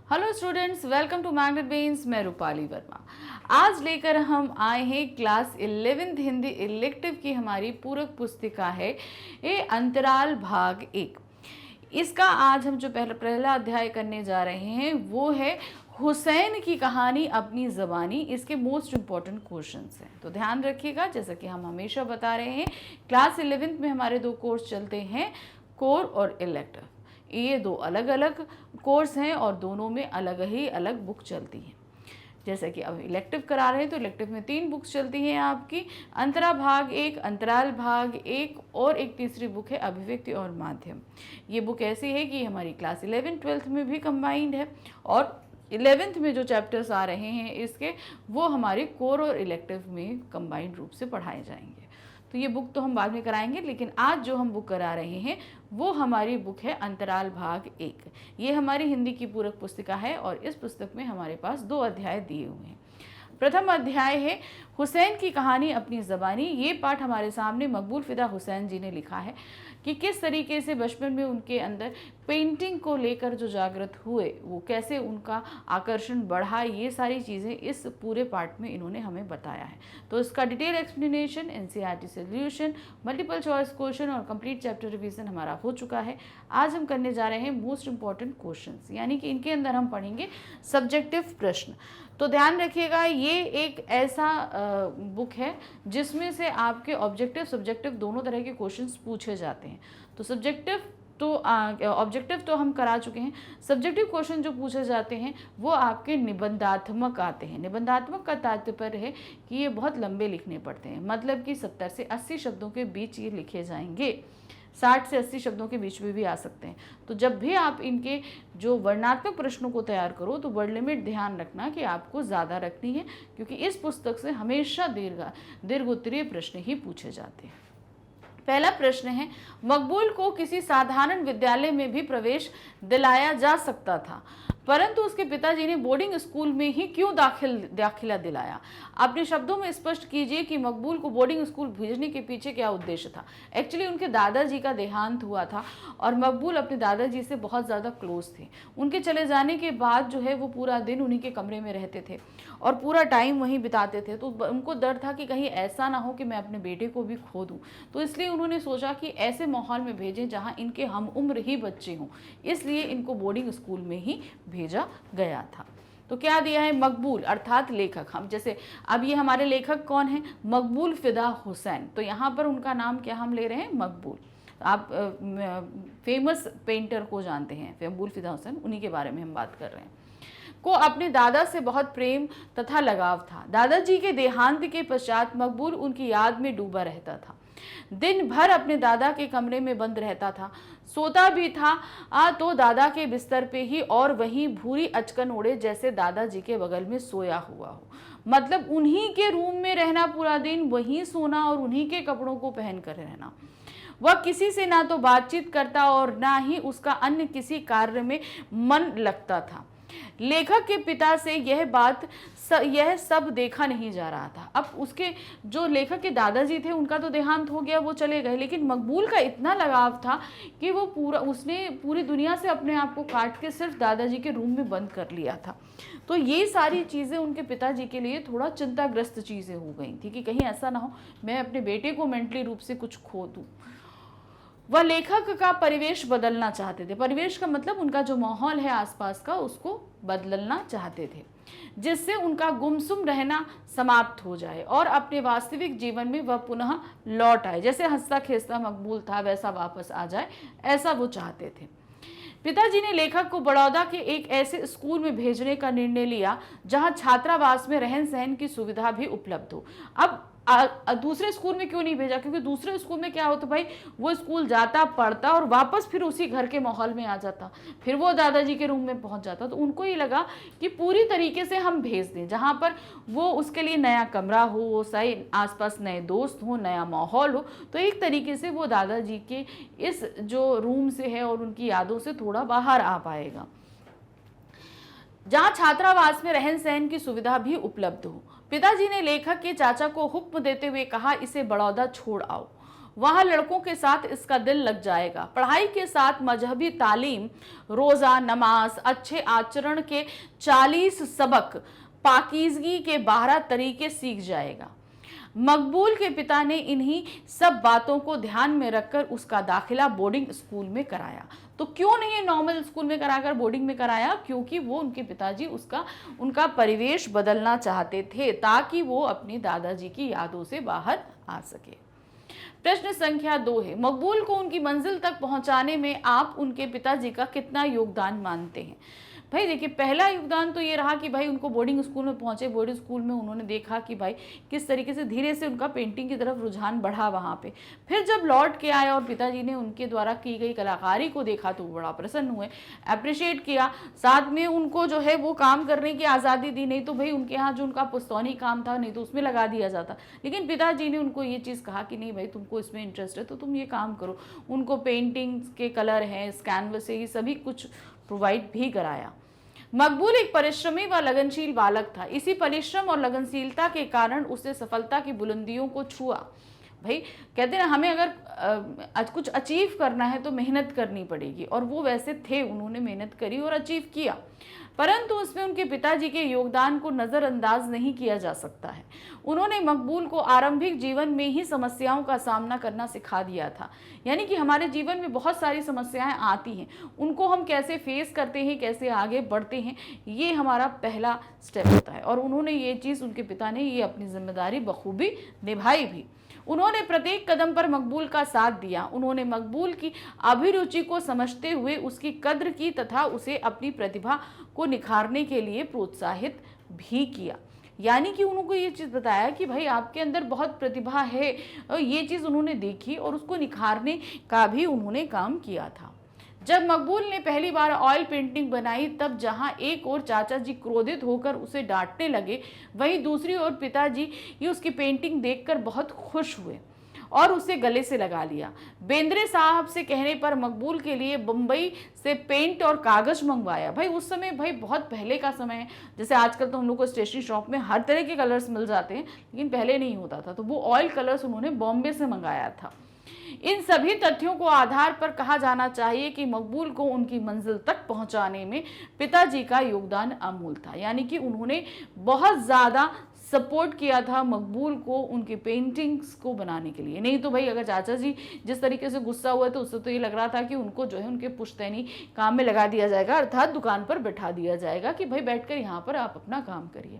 Hello students, welcome to magnet brains. मैं रूपाली वर्मा। आज लेकर हम आए हैं क्लास 11th हिंदी इलेक्टिव की हमारी पूरक पुस्तिका है ये अंतराल भाग 1। इसका आज हम जो पहला अध्याय करने जा रहे हैं वो है हुसैन की कहानी अपनी ज़बानी। इसके मोस्ट इम्पॉर्टेंट क्वेश्चंस हैं, तो ध्यान रखिएगा। जैसा कि हम हमेशा बता रहे हैं, क्लास 11th में हमारे 2 कोर्स चलते हैं, कोर और इलेक्टिव। ये 2 अलग अलग कोर्स हैं और दोनों में अलग ही अलग बुक चलती हैं। जैसे कि अब इलेक्टिव करा रहे हैं तो इलेक्टिव में 3 बुक्स चलती हैं आपकी, अंतरा भाग 1, अंतराल भाग 1 और एक तीसरी बुक है अभिव्यक्ति और माध्यम। ये बुक ऐसी है कि हमारी क्लास 11th 12th में भी कंबाइंड है और 11th में जो चैप्टर्स आ रहे हैं इसके वो हमारे कोर और इलेक्टिव में कंबाइंड रूप से पढ़ाए जाएंगे। तो ये बुक तो हम बाद में कराएंगे, लेकिन आज जो हम बुक करा रहे हैं वो हमारी बुक है अंतराल भाग 1। ये हमारी हिंदी की पूरक पुस्तिका है और इस पुस्तक में हमारे पास 2 अध्याय दिए हुए हैं। प्रथम अध्याय है हुसैन की कहानी अपनी ज़बानी। ये पाठ हमारे सामने मकबूल फ़िदा हुसैन जी ने लिखा है कि किस तरीके से बचपन में उनके अंदर पेंटिंग को लेकर जो जागृत हुए, वो कैसे उनका आकर्षण बढ़ा, ये सारी चीज़ें इस पूरे पाठ में इन्होंने हमें बताया है। तो इसका detail explanation, NCERT solution, multiple choice question और कंप्लीट चैप्टर रिवीजन हमारा हो चुका है। आज हम करने जा रहे हैं मोस्ट इंपॉर्टेंट क्वेश्चंस, यानी कि इनके अंदर हम पढ़ेंगे सब्जेक्टिव प्रश्न। तो ध्यान रखिएगा, ये एक ऐसा बुक है जिसमें से आपके ऑब्जेक्टिव सब्जेक्टिव दोनों तरह के क्वेश्चंस पूछे जाते हैं। तो सब्जेक्टिव तो ऑब्जेक्टिव तो हम करा चुके हैं, सब्जेक्टिव क्वेश्चन जो पूछे जाते हैं वो आपके निबंधात्मक आते हैं। निबंधात्मक का तात्पर्य है कि ये बहुत लंबे लिखने पड़ते हैं, मतलब कि 70 से 80 शब्दों के बीच ये लिखे जाएंगे। 60 से 80 शब्दों के बीच में भी आ सकते हैं। तो जब भी आप इनके जो वर्णात्मक प्रश्नों को तैयार करो तो वर्ड लिमिट ध्यान रखना कि आपको ज़्यादा रखनी है, क्योंकि इस पुस्तक से हमेशा दीर्घोत्तरीय प्रश्न ही पूछे जाते हैं। पहला प्रश्न है, मकबूल को किसी साधारण विद्यालय में भी प्रवेश दिलाया जा सकता था, परंतु उसके पिताजी ने बोर्डिंग स्कूल में ही क्यों दाखिला दिलाया? अपने शब्दों में स्पष्ट कीजिए कि मकबूल को बोर्डिंग स्कूल भेजने के पीछे क्या उद्देश्य था। एक्चुअली उनके दादाजी का देहांत हुआ था और मकबूल अपने दादाजी से बहुत ज़्यादा क्लोज थे। उनके चले जाने के बाद जो है वो पूरा दिन उन्हीं के कमरे में रहते थे और पूरा टाइम वहीं बिताते थे। तो उनको डर था कि कहीं ऐसा ना हो कि मैं अपने बेटे को भी खो दूँ, तो इसलिए उन्होंने सोचा कि ऐसे माहौल में भेजें जहाँ इनके हम उम्र ही बच्चे हों, इसलिए इनको बोर्डिंग स्कूल में ही भेजा गया था। तो क्या दिया है? मकबूल अर्थात लेखक। हम जैसे अब ये हमारे लेखक कौन है? मकबूल फ़िदा हुसैन। तो यहाँ पर उनका नाम क्या हम ले रहे हैं? मकबूल। आप फेमस पेंटर को जानते हैं, मकबूल फ़िदा हुसैन, उन्हीं के बारे में हम बात कर रहे हैं। को अपने दादा से बहुत प्रेम तथा लगाव था। दादाजी के देहांत के पश्चात मकबूल उनकी याद में डूबा रहता था। दिन भर अपने दादा के कमरे में बंद रहता था, सोता भी था तो दादा के बिस्तर पे ही, और वहीं भूरी अचकन ओढ़े जैसे दादाजी के बगल में सोया हुआ हो। मतलब उन्हीं के रूम में रहना पूरा दिन, वहीं सोना और उन्हीं के कपड़ों को पहन कर रहना। वह किसी से ना तो बातचीत करता और ना ही उसका अन्य किसी कार्य में मन लगता था। लेखक के पिता से यह सब देखा नहीं जा रहा था। अब उसके जो लेखक के दादाजी थे उनका तो देहांत हो गया, वो चले गए, लेकिन मकबूल का इतना लगाव था कि उसने पूरी दुनिया से अपने आप को काट के सिर्फ दादाजी के रूम में बंद कर लिया था। तो ये सारी चीज़ें उनके पिताजी के लिए थोड़ा चिंताग्रस्त चीज़ें हो गई थी कि कहीं ऐसा ना हो मैं अपने बेटे को मेंटली रूप से कुछ खो दूँ। वह लेखक का परिवेश बदलना चाहते थे। परिवेश का मतलब उनका जो माहौल है आसपास का, उसको बदलना चाहते थे, जिससे उनका गुमसुम रहना समाप्त हो जाए और अपने वास्तविक जीवन में वह पुनः लौट आए। जैसे हंसता खेसता मकबूल था वैसा वापस आ जाए, ऐसा वो चाहते थे। पिताजी ने लेखक को बड़ौदा के एक ऐसे स्कूल में भेजने का निर्णय लिया जहां छात्रावास में रहन सहन की सुविधा भी उपलब्ध हो। अब दूसरे स्कूल में क्यों नहीं भेजा? क्योंकि दूसरे स्कूल में क्या होता भाई, वो स्कूल जाता, पढ़ता और वापस फिर उसी घर के माहौल में आ जाता, फिर वो दादाजी के रूम में पहुंच जाता। तो उनको ये लगा कि पूरी तरीके से हम भेज दें जहां पर वो उसके लिए नया कमरा हो, सही आसपास नए दोस्त हो, नया माहौल हो, तो एक तरीके से वो दादाजी के इस जो रूम से है और उनकी यादों से थोड़ा बाहर आ पाएगा। जहां छात्रावास में रहन सहन की सुविधा भी उपलब्ध हो। पिताजी ने लेखक के चाचा को हुक्म देते हुए कहा, इसे बड़ौदा छोड़ आओ। वहां लड़कों के साथ इसका दिल लग जाएगा। पढ़ाई के साथ मजहबी तालीम, रोजा, नमाज, अच्छे आचरण के 40 सबक, पाकीज़गी के 12 तरीके सीख जाएगा। मकबूल के पिता ने इन्हीं सब बातों को ध्यान में रखकर उसका दाखिला बोर्डिंग स्कूल में कराया। तो क्यों नहीं नॉर्मल स्कूल में कराकर बोर्डिंग में कराया? क्योंकि वो उनके पिताजी उनका परिवेश बदलना चाहते थे ताकि वो अपने दादाजी की यादों से बाहर आ सके। प्रश्न संख्या 2 है, मकबूल को उनकी मंजिल तक पहुंचाने में आप उनके पिताजी का कितना योगदान मानते हैं? भाई देखिए, पहला योगदान तो ये रहा कि भाई उनको बोर्डिंग स्कूल में पहुंचे, बोर्डिंग स्कूल में उन्होंने देखा कि भाई किस तरीके से धीरे से उनका पेंटिंग की तरफ रुझान बढ़ा वहाँ पे। फिर जब लौट के आए और पिताजी ने उनके द्वारा की गई कलाकारी को देखा तो बड़ा प्रसन्न हुए, अप्रिशिएट किया, साथ में उनको जो है वो काम करने की आज़ादी दी। नहीं तो भाई उनके यहाँ जो उनका पुस्तौनी काम था नहीं तो उसमें लगा दिया जाता, लेकिन पिताजी ने उनको ये चीज़ कहा कि नहीं भाई तुमको इसमें इंटरेस्ट है तो तुम ये काम करो। उनको पेंटिंग के कलर हैं, कैनवस है, ये सभी कुछ प्रोवाइड भी कराया। मकबूल एक परिश्रमी व लगनशील बालक था। इसी परिश्रम और लगनशीलता के कारण उसने सफलता की बुलंदियों को छुआ। भाई कहते हैं ना, हमें अगर कुछ अचीव करना है तो मेहनत करनी पड़ेगी, और वो वैसे थे, उन्होंने मेहनत करी और अचीव किया। परंतु उसमें उनके पिताजी के योगदान को नज़रअंदाज नहीं किया जा सकता है। उन्होंने मकबूल को आरंभिक जीवन में ही समस्याओं का सामना करना सिखा दिया था। यानी कि हमारे जीवन में बहुत सारी समस्याएं आती हैं, उनको हम कैसे फेस करते हैं, कैसे आगे बढ़ते हैं, ये हमारा पहला स्टेप होता है। और उन्होंने ये चीज़, उनके पिता ने ये अपनी जिम्मेदारी बखूबी निभाई भी। उन्होंने प्रत्येक कदम पर मकबूल का साथ दिया। उन्होंने मकबूल की अभिरुचि को समझते हुए उसकी कद्र की तथा उसे अपनी प्रतिभा को निखारने के लिए प्रोत्साहित भी किया। यानी कि उनको ये चीज़ बताया कि भाई आपके अंदर बहुत प्रतिभा है, और ये चीज़ उन्होंने देखी और उसको निखारने का भी उन्होंने काम किया था। जब मकबूल ने पहली बार ऑयल पेंटिंग बनाई, तब जहां एक ओर चाचा जी क्रोधित होकर उसे डांटने लगे, वहीं दूसरी ओर पिताजी ये उसकी पेंटिंग देखकर बहुत खुश हुए और उसे गले से लगा लिया। बेंद्रे साहब से कहने पर मकबूल के लिए बम्बई से पेंट और कागज मंगवाया। भाई उस समय, भाई बहुत पहले का समय है, जैसे आजकल तो हम लोग को स्टेशनरी शॉप में हर तरह के कलर्स मिल जाते हैं, लेकिन पहले नहीं होता था। तो वो ऑयल कलर्स उन्होंने बॉम्बे से मंगाया था। इन सभी तथ्यों को आधार पर कहा जाना चाहिए कि मकबूल को उनकी मंजिल तक पहुंचाने में पिताजी का योगदान अमूल था। यानी कि उन्होंने बहुत ज़्यादा सपोर्ट किया था मकबूल को उनकी पेंटिंग्स को बनाने के लिए। नहीं तो भाई अगर चाचा जी जिस तरीके से गुस्सा हुआ तो उससे तो ये लग रहा था कि उनको जो है उनके पुश्तैनी काम में लगा दिया जाएगा, अर्थात दुकान पर बैठा दिया जाएगा कि भाई बैठकर यहाँ पर आप अपना काम करिए।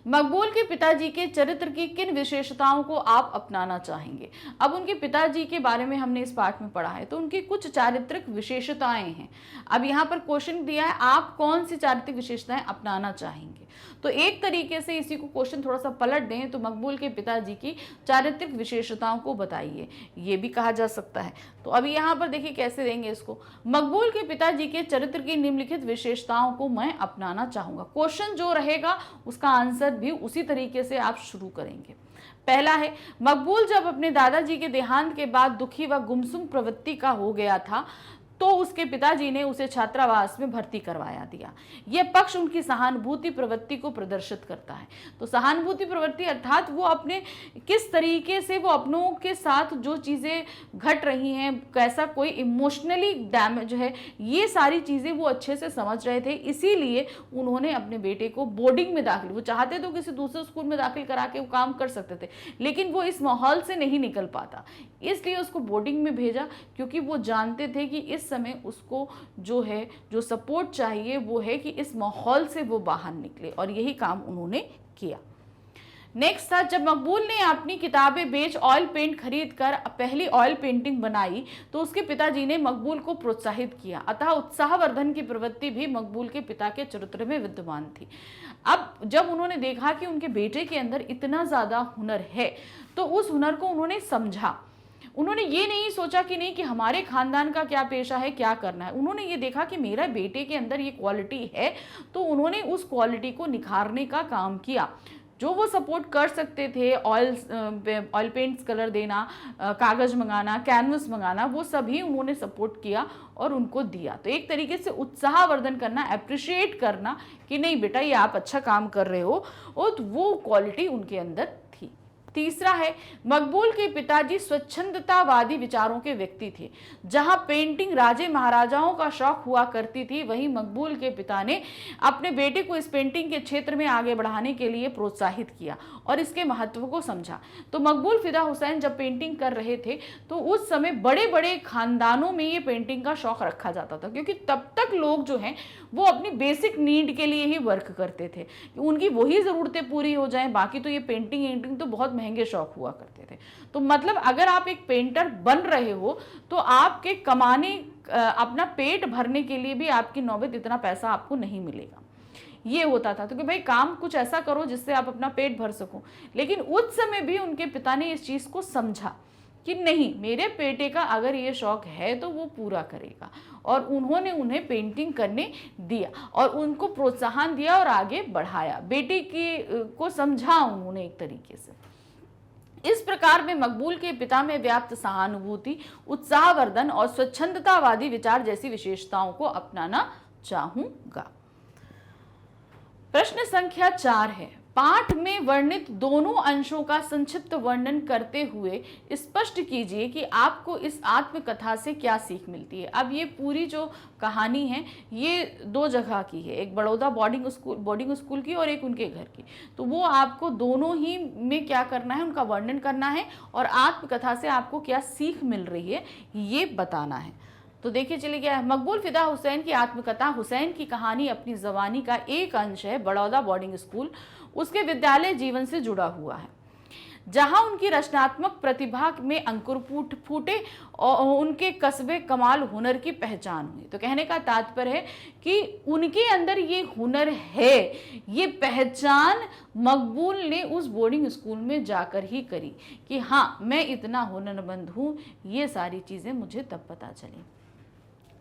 मकबूल के पिताजी के चरित्र की किन विशेषताओं को आप अपनाना चाहेंगे? अब उनके पिताजी के बारे में हमने इस पाठ में पढ़ा है, तो उनकी कुछ चारित्रिक विशेषताएं हैं। अब यहाँ पर क्वेश्चन दिया है, आप कौन सी चारित्रिक विशेषताएं अपनाना चाहेंगे? तो एक तरीके से इसी को क्वेश्चन थोड़ा सा पलट दें तो मकबूल के पिताजी की चारित्रिक विशेषताओं को बताइए, ये भी कहा जा सकता है। तो अभी यहाँ पर देखिए कैसे देंगे इसको। मकबूल के पिताजी के चरित्र की निम्नलिखित विशेषताओं को मैं अपनाना चाहूंगा। क्वेश्चन जो रहेगा उसका आंसर भी उसी तरीके से आप शुरू करेंगे। पहला है, मकबूल जब अपने दादाजी के देहांत के बाद दुखी व गुमसुम प्रवृत्ति का हो गया था तो उसके पिताजी ने उसे छात्रावास में भर्ती करवाया दिया। यह पक्ष उनकी सहानुभूति प्रवृत्ति को प्रदर्शित करता है। तो सहानुभूति प्रवृत्ति अर्थात वो अपने किस तरीके से वो अपनों के साथ जो चीज़ें घट रही हैं, कैसा कोई इमोशनली डैमेज है, ये सारी चीज़ें वो अच्छे से समझ रहे थे। इसीलिए उन्होंने अपने बेटे को बोर्डिंग में दाखिल, वो चाहते तो किसी दूसरे स्कूल में दाखिल करा के वो काम कर सकते थे, लेकिन वो इस माहौल से नहीं निकल पाता, इसलिए उसको बोर्डिंग में भेजा, क्योंकि वो जानते थे कि इस समय उसको जो सपोर्ट चाहिए वो है कि इस माहौल से वो बाहर निकले, और यही काम उन्होंने किया। नेक्स्ट था, जब मकबूल ने अपनी किताबें बेच ऑयल पेंट खरीद कर पहली ऑयल पेंटिंग बनाई तो उसके पिताजी ने मकबूल को प्रोत्साहित किया। अतः उत्साहवर्धन की प्रवृत्ति भी मकबूल के पिता के चरित्र में विद्यमान थी। अब जब उन्होंने देखा कि उनके बेटे के अंदर इतना ज़्यादा हुनर है तो उस हुनर को उन्होंने समझा। उन्होंने ये नहीं सोचा कि नहीं कि हमारे खानदान का क्या पेशा है, क्या करना है। उन्होंने ये देखा कि मेरा बेटे के अंदर ये क्वालिटी है, तो उन्होंने उस क्वालिटी को निखारने का काम किया। जो वो सपोर्ट कर सकते थे, ऑयल पेंट्स कलर देना, कागज़ मंगाना, कैनवस मंगाना, वो सभी उन्होंने सपोर्ट किया और उनको दिया। तो एक तरीके से उत्साहवर्धन करना, अप्रिशिएट करना कि नहीं बेटा ये आप अच्छा काम कर रहे हो, और वो क्वालिटी उनके अंदर थी। तीसरा है, मकबूल के पिताजी स्वच्छंदतावादी विचारों के व्यक्ति थे। जहां पेंटिंग राजे महाराजाओं का शौक हुआ करती थी, वहीं मकबूल के पिता ने अपने बेटे को इस पेंटिंग के क्षेत्र में आगे बढ़ाने के लिए प्रोत्साहित किया और इसके महत्व को समझा। तो मकबूल फिदा हुसैन जब पेंटिंग कर रहे थे तो उस समय बड़े बड़े खानदानों में ये पेंटिंग का शौक रखा जाता था, क्योंकि तब तक लोग जो हैं वो अपनी बेसिक नीड के लिए ही वर्क करते थे, उनकी वही ज़रूरतें पूरी हो जाएं, बाकी तो ये पेंटिंग तो बहुत महंगे शौक हुआ करते थे। तो मतलब अगर आप एक पेंटर बन रहे हो तो आपके कमाने अपना पेट भरने के लिए भी आपकी नौबत इतना पैसा आपको नहीं मिलेगा, ये होता था। तो कि भाई काम कुछ ऐसा करो जिससे आप अपना पेट भर सको। लेकिन उस समय भी उनके पिता ने इस चीज़ को समझा कि नहीं, मेरे बेटे का अगर ये शौक है तो वो पूरा करेगा, और उन्होंने उन्हें पेंटिंग करने दिया और उनको प्रोत्साहन दिया और आगे बढ़ाया। बेटे को समझा उन्होंने एक तरीके से। इस प्रकार में मकबूल के पिता में व्याप्त सहानुभूति, उत्साहवर्धन और स्वच्छंदतावादी विचार जैसी विशेषताओं को अपनाना चाहूंगा। प्रश्न संख्या 4 है, पाठ में वर्णित दोनों अंशों का संक्षिप्त वर्णन करते हुए स्पष्ट कीजिए कि आपको इस आत्मकथा से क्या सीख मिलती है। अब ये पूरी जो कहानी है ये 2 जगह की है, एक बड़ौदा बोर्डिंग स्कूल की और एक उनके घर की। तो वो आपको दोनों ही में क्या करना है, उनका वर्णन करना है और आत्मकथा से आपको क्या सीख मिल रही है ये बताना है। तो देखिए चलिए क्या है, मकबूल फिदा हुसैन की आत्मकथा हुसैन की कहानी अपनी जवानी का एक अंश है। बड़ौदा बोर्डिंग स्कूल उसके विद्यालय जीवन से जुड़ा हुआ है, जहां उनकी रचनात्मक प्रतिभा में अंकुर फूटे और उनके कस्बे कमाल हुनर की पहचान हुई। तो कहने का तात्पर्य है कि उनके अंदर ये हुनर है, ये पहचान मकबूल ने उस बोर्डिंग स्कूल में जाकर ही करी कि हाँ मैं इतना हुनरमंद हूँ। ये सारी चीज़ें मुझे तब पता चली।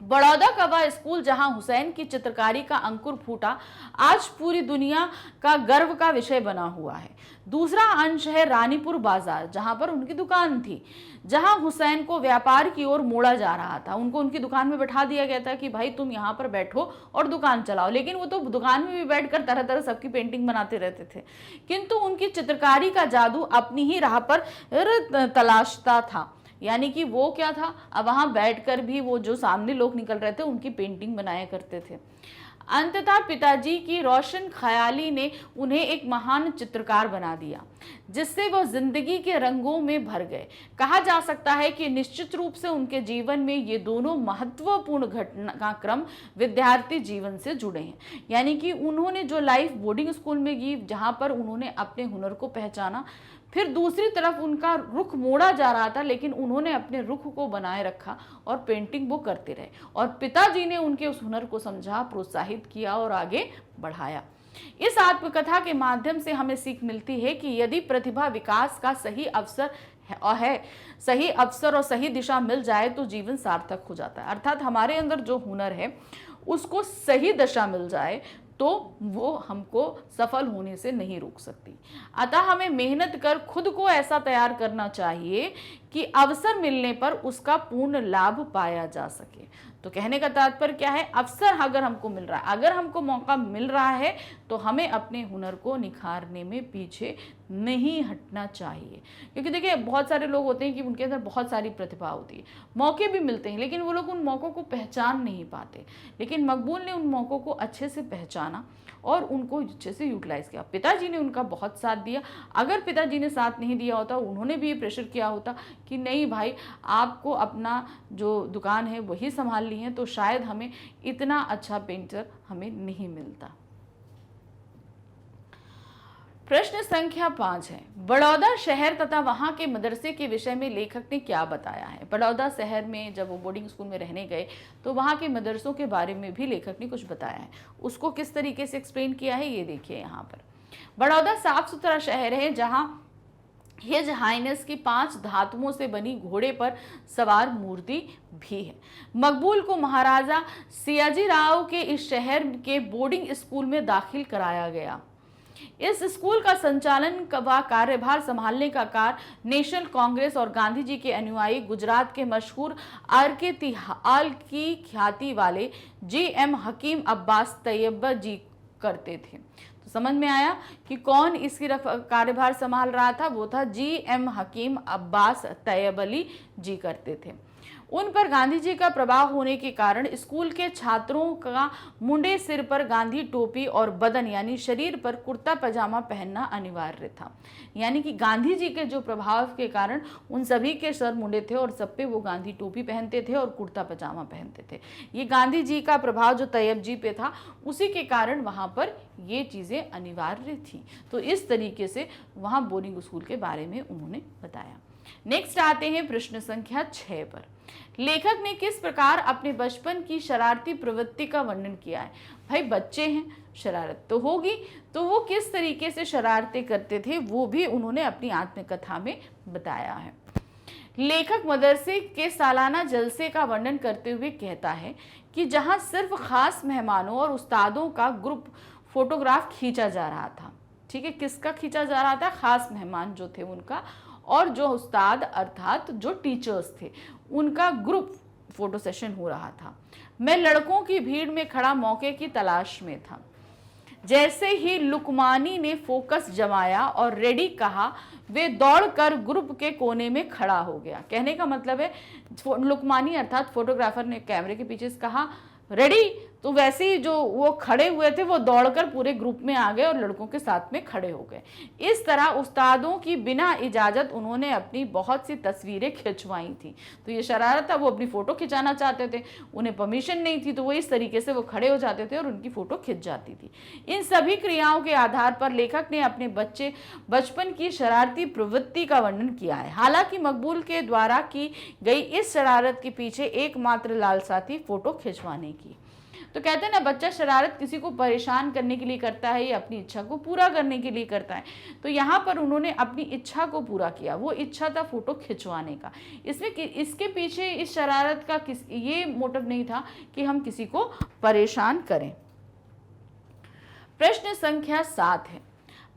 बड़ौदा कवा स्कूल जहां हुसैन की चित्रकारी का अंकुर फूटा, आज पूरी दुनिया का गर्व का विषय बना हुआ है। दूसरा अंश है रानीपुर बाजार, जहां पर उनकी दुकान थी, जहां हुसैन को व्यापार की ओर मोड़ा जा रहा था। उनको उनकी दुकान में बैठा दिया गया था कि भाई तुम यहाँ पर बैठो और दुकान चलाओ, लेकिन वो तो दुकान में भी बैठकर तरह तरह सबकी पेंटिंग बनाते रहते थे, किंतु उनकी चित्रकारी का जादू अपनी ही राह पर तलाशता था। यानी कि वो क्या था, अब वहाँ बैठकर भी वो जो सामने लोग निकल रहे थे उनकी पेंटिंग बनाया करते थे। अंततः पिताजी की रोशन ख्याली ने उन्हें एक महान चित्रकार बना दिया, जिससे वो जिंदगी के रंगों में भर गए। कहा जा सकता है कि निश्चित रूप से उनके जीवन में ये दोनों महत्वपूर्ण घटनाक्रम विद्यार्थी जीवन से जुड़े हैं। यानी कि उन्होंने जो लाइफ बोर्डिंग स्कूल में की, जहाँ पर उन्होंने अपने हुनर को पहचाना, फिर दूसरी तरफ उनका रुख मोड़ा जा रहा था, लेकिन उन्होंने अपने रुख को बनाए रखा और पेंटिंग वो करते रहे, और पिताजी ने उनके उस हुनर को समझा, प्रोत्साहित किया और आगे बढ़ाया। इस आत्मकथा के माध्यम से हमें सीख मिलती है कि यदि प्रतिभा विकास का सही अवसर और सही दिशा मिल जाए तो जीवन सार्थक हो जाता है। अर्थात हमारे अंदर जो हुनर है उसको सही दिशा मिल जाए तो वो हमको सफल होने से नहीं रोक सकती। अतः हमें मेहनत कर खुद को ऐसा तैयार करना चाहिए कि अवसर मिलने पर उसका पूर्ण लाभ पाया जा सके। तो कहने का तात्पर्य क्या है, अवसर अगर हमको मिल रहा है, अगर हमको मौका मिल रहा है तो हमें अपने हुनर को निखारने में पीछे नहीं हटना चाहिए। क्योंकि देखिए बहुत सारे लोग होते हैं कि उनके अंदर बहुत सारी प्रतिभा होती है, मौके भी मिलते हैं, लेकिन वो लोग उन मौक़ों को पहचान नहीं पाते। लेकिन मकबूल ने उन मौक़ों को अच्छे से पहचाना और उनको अच्छे से यूटिलाइज किया। पिताजी ने उनका बहुत साथ दिया। अगर पिताजी ने साथ नहीं दिया होता, उन्होंने भी ये प्रेशर किया होता कि नहीं भाई आपको अपना जो दुकान है वही संभाल ली है, तो शायद हमें इतना अच्छा पेंटर हमें नहीं मिलता। प्रश्न संख्या 5 है, बड़ौदा शहर तथा वहाँ के मदरसे के विषय में लेखक ने क्या बताया है। बड़ौदा शहर में जब वो बोर्डिंग स्कूल में रहने गए तो वहाँ के मदरसों के बारे में भी लेखक ने कुछ बताया है। उसको किस तरीके से एक्सप्लेन किया है ये देखिए यहाँ पर। बड़ौदा साफ सुथरा शहर है जहाँ हिज हाइनेस की 5 धातुओं से बनी घोड़े पर सवार मूर्ति भी है। मकबूल को महाराजा सियाजी राव के इस शहर के बोर्डिंग स्कूल में दाखिल कराया गया। इस स्कूल का संचालन व कार्यभार संभालने का कार्य नेशनल कांग्रेस और गांधी जी के अनुयायी गुजरात के मशहूर आर.के. तिहाल की ख्याति वाले जी.एम. हकीम अब्बास तैयब जी करते थे। तो समझ में आया कि कौन इसकी कार्यभार संभाल रहा था, वो था GM हकीम अब्बास तैयब अली जी करते थे। उन पर गांधी जी का प्रभाव होने के कारण स्कूल के छात्रों का मुंडे सिर पर गांधी टोपी और बदन यानी शरीर पर कुर्ता पजामा पहनना अनिवार्य था। यानी कि गांधी जी के जो प्रभाव के कारण उन सभी के सर मुंडे थे और सब पे वो गांधी टोपी पहनते थे और कुर्ता पजामा पहनते थे। ये गांधी जी का प्रभाव जो तैयब जी पे था, उसी के कारण वहाँ पर ये चीज़ें अनिवार्य थी। तो इस तरीके से वहाँ बोर्डिंग स्कूल के बारे में उन्होंने बताया। नेक्स्ट आते हैं प्रश्न संख्या 6 पर। लेखक ने किस प्रकार अपने बचपन की शरारती प्रवृत्ति का वर्णन किया है। भाई बच्चे हैं, शरारत तो होगी, तो वो किस तरीके से शरारतें करते थे वो भी उन्होंने अपनी आत्मकथा में बताया है। लेखक मदरसे के सालाना जलसे का वर्णन करते हुए कहता है कि जहां सिर्फ खास मेहमानों और उस्तादों का ग्रुप फोटोग्राफ खींचा जा रहा था। ठीक है, किसका खींचा जा रहा था? खास मेहमान जो थे उनका, और जो उस्ताद अर्थात जो टीचर्स थे उनका ग्रुप फोटो सेशन हो रहा था। मैं लड़कों की भीड़ में खड़ा मौके की तलाश में था। जैसे ही लुकमानी ने फोकस जमाया और रेडी कहा, वे दौड़कर ग्रुप के कोने में खड़ा हो गया। कहने का मतलब है लुकमानी अर्थात फोटोग्राफर ने कैमरे के पीछे कहा रेडी, तो वैसे ही जो वो खड़े हुए थे वो दौड़कर पूरे ग्रुप में आ गए और लड़कों के साथ में खड़े हो गए। इस तरह उस्तादों की बिना इजाज़त उन्होंने अपनी बहुत सी तस्वीरें खिंचवाई थी। तो ये शरारत था, वो अपनी फ़ोटो खिंचाना चाहते थे, उन्हें परमिशन नहीं थी, तो वो इस तरीके से वो खड़े हो जाते थे और उनकी फ़ोटो खिंच जाती थी। इन सभी क्रियाओं के आधार पर लेखक ने अपने बचपन की शरारती प्रवृत्ति का वर्णन किया है। हालांकि मकबूल के द्वारा की गई इस शरारत के पीछे एकमात्र लालसा थी फ़ोटो खिंचवाने की। तो कहते हैं ना, बच्चा शरारत किसी को परेशान करने के लिए करता है या अपनी इच्छा को पूरा करने के लिए करता है। तो यहाँ पर उन्होंने अपनी इच्छा को पूरा किया, वो इच्छा था फोटो खिंचवाने का। इसके पीछे इस शरारत का ये मोटिव नहीं था कि हम किसी को परेशान करें। प्रश्न संख्या 7 है।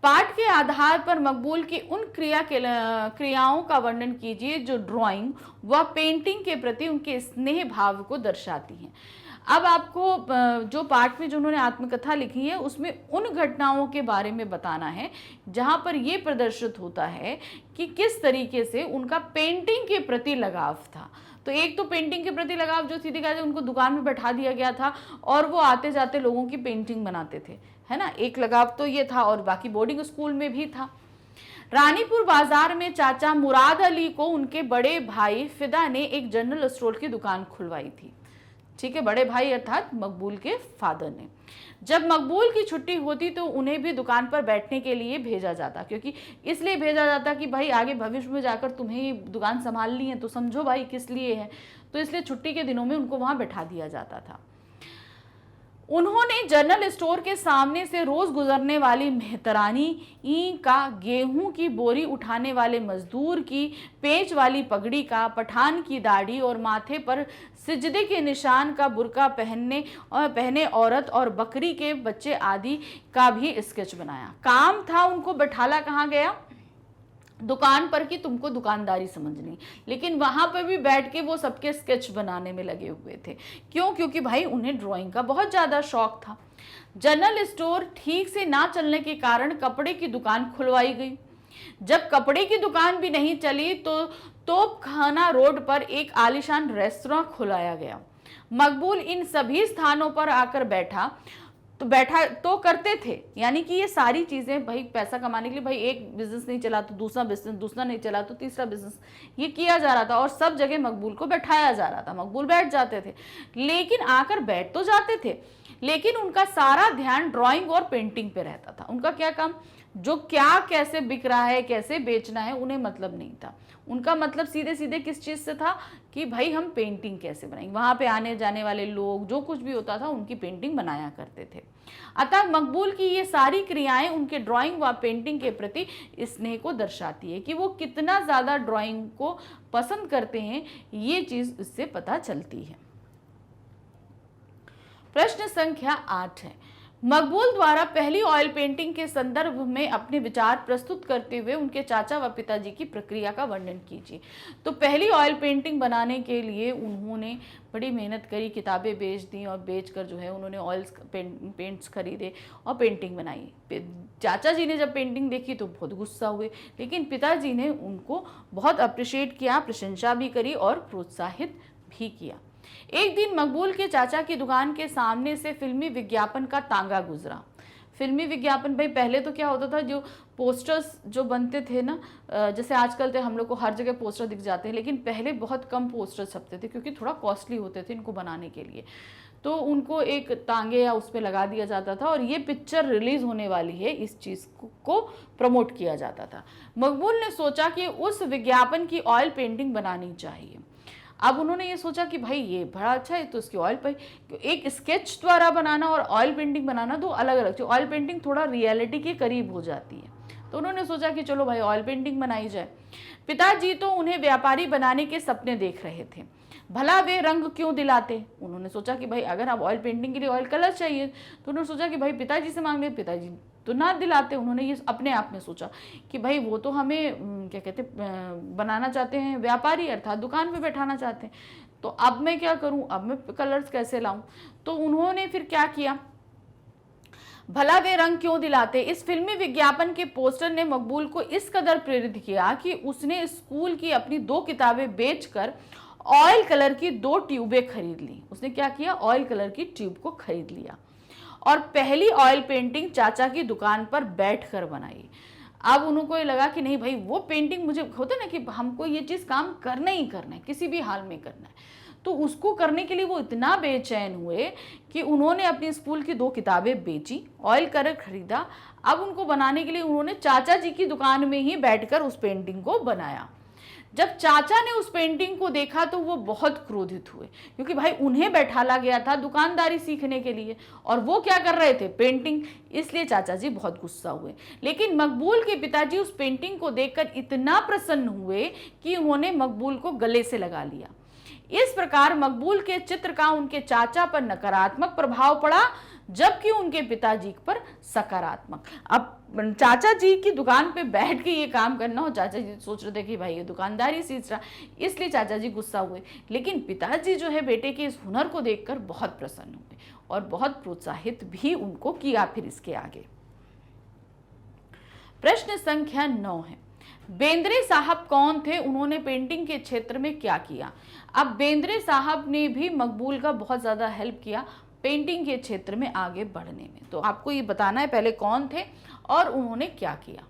पाठ के आधार पर मकबूल की उन क्रियाओं का वर्णन कीजिए जो ड्राइंग व पेंटिंग के प्रति उनके स्नेह भाव को दर्शाती हैं। अब आपको जो पाठ में जो उन्होंने आत्मकथा लिखी है उसमें उन घटनाओं के बारे में बताना है जहां पर ये प्रदर्शित होता है कि किस तरीके से उनका पेंटिंग के प्रति लगाव था। तो एक तो पेंटिंग के प्रति लगाव जो सीधे कहा, उनको दुकान में बैठा दिया गया था और वो आते जाते लोगों की पेंटिंग बनाते थे, है ना, एक लगाव तो ये था। और बाकी बोर्डिंग स्कूल में भी था। रानीपुर बाजार में चाचा मुराद अली को उनके बड़े भाई फिदा ने एक जनरल स्टोर की दुकान खुलवाई थी। ठीक है, बड़े भाई अर्थात मकबूल के फादर ने। जब मकबूल की छुट्टी होती तो उन्हें भी दुकान पर बैठने के लिए भेजा जाता, क्योंकि इसलिए भेजा जाता कि भाई आगे भविष्य में जाकर तुम्हें ये दुकान संभालनी है, तो समझो भाई किस लिए है। तो इसलिए छुट्टी के दिनों में उनको वहां बैठा दिया जाता था। उन्होंने जनरल स्टोर के सामने से रोज गुजरने वाली मेहतरानी का, गेहूं की बोरी उठाने वाले मजदूर की पेच वाली पगड़ी का, पठान की दाढ़ी और माथे पर सिजदे के निशान का बुर्का पहने औरत और बकरी के बच्चे आदि का भी स्केच बनाया। काम था उनको बैठाला कहाँ गया? दुकान पर, कि तुमको दुकानदारी समझनी, लेकिन वहां पर भी बैठ के वो सबके स्केच बनाने में लगे हुए थे। क्यों? क्योंकि भाई उन्हें ड्राइंग का बहुत ज्यादा शौक था। जनरल स्टोर ठीक से ना चलने के कारण कपड़े की दुकान खुलवाई गई। जब कपड़े की दुकान भी नहीं चली तो तोपखाना रोड पर एक आलीशान रेस्तरां खुलाया गया। मकबूल इन सभी स्थानों पर आकर बैठा तो करते थे। यानी कि ये सारी चीजें भाई पैसा कमाने के लिए, भाई एक बिजनेस नहीं चला तो दूसरा बिजनेस, दूसरा नहीं चला तो तीसरा बिजनेस, ये किया जा रहा था और सब जगह मकबूल को बैठाया जा रहा था। मकबूल बैठ जाते थे, लेकिन आकर बैठ तो जाते थे, लेकिन उनका सारा ध्यान ड्राइंग और पेंटिंग पे रहता था। उनका क्या काम, जो क्या कैसे बिक रहा है, कैसे बेचना है, उन्हें मतलब नहीं था। उनका मतलब सीधे सीधे किस चीज से था कि भाई हम पेंटिंग कैसे बनाएंगे। वहां पे आने जाने वाले लोग, जो कुछ भी होता था, उनकी पेंटिंग बनाया करते थे। अतः मकबूल की ये सारी क्रियाएं उनके ड्राइंग व पेंटिंग के प्रति स्नेह को दर्शाती है कि वो कितना ज्यादा ड्राइंग को पसंद करते हैं। ये चीज इससे पता चलती है। प्रश्न संख्या 8 है। मकबूल द्वारा पहली ऑयल पेंटिंग के संदर्भ में अपने विचार प्रस्तुत करते हुए उनके चाचा व पिताजी की प्रक्रिया का वर्णन कीजिए। तो पहली ऑयल पेंटिंग बनाने के लिए उन्होंने बड़ी मेहनत करी, किताबें बेच दी और बेचकर जो है उन्होंने ऑयल्स पेंट्स खरीदे और पेंटिंग बनाई। चाचा जी ने जब पेंटिंग देखी तो बहुत गुस्सा हुए, लेकिन पिताजी ने उनको बहुत अप्रिशिएट किया, प्रशंसा भी करी और प्रोत्साहित भी किया। एक दिन मकबूल के चाचा की दुकान के सामने से फिल्मी विज्ञापन का तांगा गुजरा। फिल्मी विज्ञापन, भाई पहले तो क्या होता था, जो पोस्टर्स जो बनते थे ना, जैसे आजकल तो हम लोग को हर जगह पोस्टर दिख जाते हैं, लेकिन पहले बहुत कम पोस्टर छपते थे क्योंकि थोड़ा कॉस्टली होते थे इनको बनाने के लिए। तो उनको एक तांगे या उस पर लगा दिया जाता था और ये पिक्चर रिलीज होने वाली है, इस चीज़ को प्रमोट किया जाता था। मकबूल ने सोचा कि उस विज्ञापन की ऑयल पेंटिंग बनानी चाहिए। अब उन्होंने ये सोचा कि भाई ये बड़ा अच्छा है, तो इसकी ऑयल पे एक स्केच द्वारा बनाना और ऑयल पेंटिंग बनाना दो अलग अलग चीज़। ऑयल पेंटिंग थोड़ा रियलिटी के करीब हो जाती है, तो उन्होंने सोचा कि चलो भाई ऑयल पेंटिंग बनाई जाए। पिताजी तो उन्हें व्यापारी बनाने के सपने देख रहे थे, भला वे रंग क्यों दिलाते। उन्होंने सोचा कि भाई अगर अब ऑयल पेंटिंग के लिए ऑयल कलर चाहिए, तो उन्होंने सोचा कि भाई पिताजी से मांग ले, पिताजी तो ना दिलाते। उन्होंने ये अपने आप में सोचा कि भाई वो तो हमें क्या कहते बनाना चाहते हैं, व्यापारी अर्थात दुकान पे बैठाना चाहते हैं, तो अब मैं क्या करूं, अब मैं कलर्स कैसे लाऊं। तो उन्होंने फिर क्या किया, भला वे रंग क्यों दिलाते। इस फिल्मी विज्ञापन के पोस्टर ने मकबूल को इस कदर प्रेरित किया कि उसने स्कूल की अपनी 2 किताबें बेचकर ऑयल कलर की 2 ट्यूबें खरीद ली। उसने क्या किया, ऑयल कलर की ट्यूब को खरीद लिया और पहली ऑयल पेंटिंग चाचा की दुकान पर बैठकर बनाई। अब उनको ये लगा कि नहीं भाई, वो पेंटिंग मुझे होता ना कि हमको ये चीज़ काम करना ही करना है, किसी भी हाल में करना है, तो उसको करने के लिए वो इतना बेचैन हुए कि उन्होंने अपनी स्कूल की 2 किताबें बेची, ऑयल कलर खरीदा। अब उनको बनाने के लिए उन्होंने चाचा जी की दुकान में ही बैठकर उस पेंटिंग को बनाया। जब चाचा ने उस पेंटिंग को देखा तो वो बहुत क्रोधित हुए, क्योंकि भाई उन्हें बैठाला गया था दुकानदारी सीखने के लिए और वो क्या कर रहे थे, पेंटिंग। इसलिए चाचा जी बहुत गुस्सा हुए। लेकिन मकबूल के पिताजी उस पेंटिंग को देखकर इतना प्रसन्न हुए कि उन्होंने मकबूल को गले से लगा लिया। इस प्रकार मकबूल के चित्र का उनके चाचा पर नकारात्मक प्रभाव पड़ा, जबकि उनके पिताजी पर सकारात्मक। अब चाचा जी की दुकान पे बैठ के ये काम करना हो, चाचा जी सोच रहे थे कि भाई ये दुकानदारी सीख रहा, इसलिए चाचा जी गुस्सा हुए। लेकिन पिताजी जो है बेटे के इस हुनर को देखकर बहुत प्रसन्न हुए और बहुत प्रोत्साहित भी उनको किया। फिर इसके आगे प्रश्न संख्या 9 है, बेंद्रे साहब कौन थे, उन्होंने पेंटिंग के क्षेत्र में क्या किया। अब बेंद्रे साहब ने भी मकबूल का बहुत ज़्यादा हेल्प किया पेंटिंग के क्षेत्र में आगे बढ़ने में। तो आपको ये बताना है पहले कौन थे और उन्होंने क्या किया।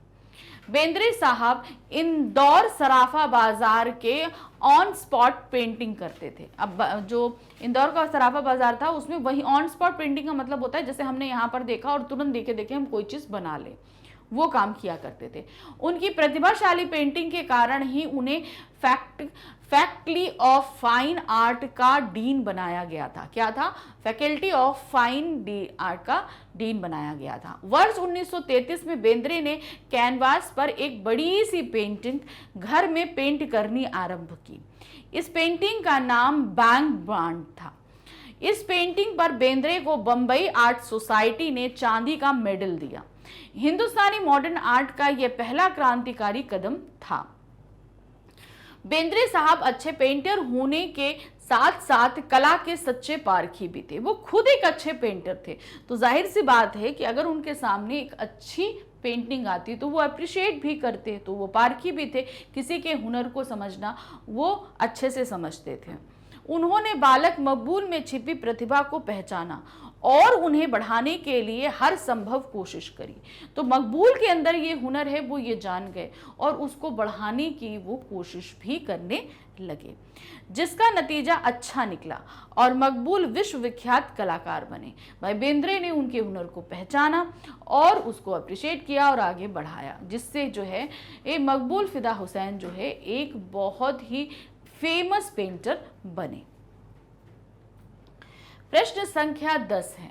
बेंद्रे साहब इंदौर सराफा बाजार के ऑन स्पॉट पेंटिंग करते थे। अब जो इंदौर का सराफा बाजार था उसमें वही ऑन स्पॉट पेंटिंग का मतलब होता है जैसे हमने यहाँ पर देखा और तुरंत देखे देखे हम कोई चीज़ बना लें, वो काम किया करते थे। उनकी प्रतिभाशाली पेंटिंग के कारण ही उन्हें फैकल्टी ऑफ फाइन आर्ट का डीन बनाया गया था। क्या था, फैकल्टी ऑफ फाइन आर्ट का डीन बनाया गया था। वर्ष 1933 में बेंद्रे ने कैनवास पर एक बड़ी सी पेंटिंग घर में पेंट करनी आरंभ की। इस पेंटिंग का नाम बैंक ब्रांड था। इस पेंटिंग पर बेंद्रे को बंबई आर्ट सोसाइटी ने चांदी का मेडल दिया। हिंदुस्तानी मॉडर्न आर्ट का यह पहला क्रांतिकारी कदम था। बेंद्रे साहब अच्छे पेंटर होने के साथ साथ कला के सच्चे पारखी भी थे। वो खुद एक अच्छे पेंटर थे, तो जाहिर सी बात है कि अगर उनके सामने एक अच्छी पेंटिंग आती तो वो अप्रिशिएट भी करते, तो वो पारखी भी थे, किसी के हुनर को समझना वो अच्छे से समझते थे। उन्होंने बालक मकबूल में छिपी प्रतिभा को पहचाना और उन्हें बढ़ाने के लिए हर संभव कोशिश करी। तो मकबूल के अंदर ये हुनर है वो ये जान गए और उसको बढ़ाने की वो कोशिश भी करने लगे, जिसका नतीजा अच्छा निकला और मकबूल विश्वविख्यात कलाकार बने। भाई बेंद्रे ने उनके हुनर को पहचाना और उसको अप्रिशिएट किया और आगे बढ़ाया, जिससे जो है ये मकबूल फिदा हुसैन जो है एक बहुत ही फेमस पेंटर बने। प्रश्न संख्या 10 है,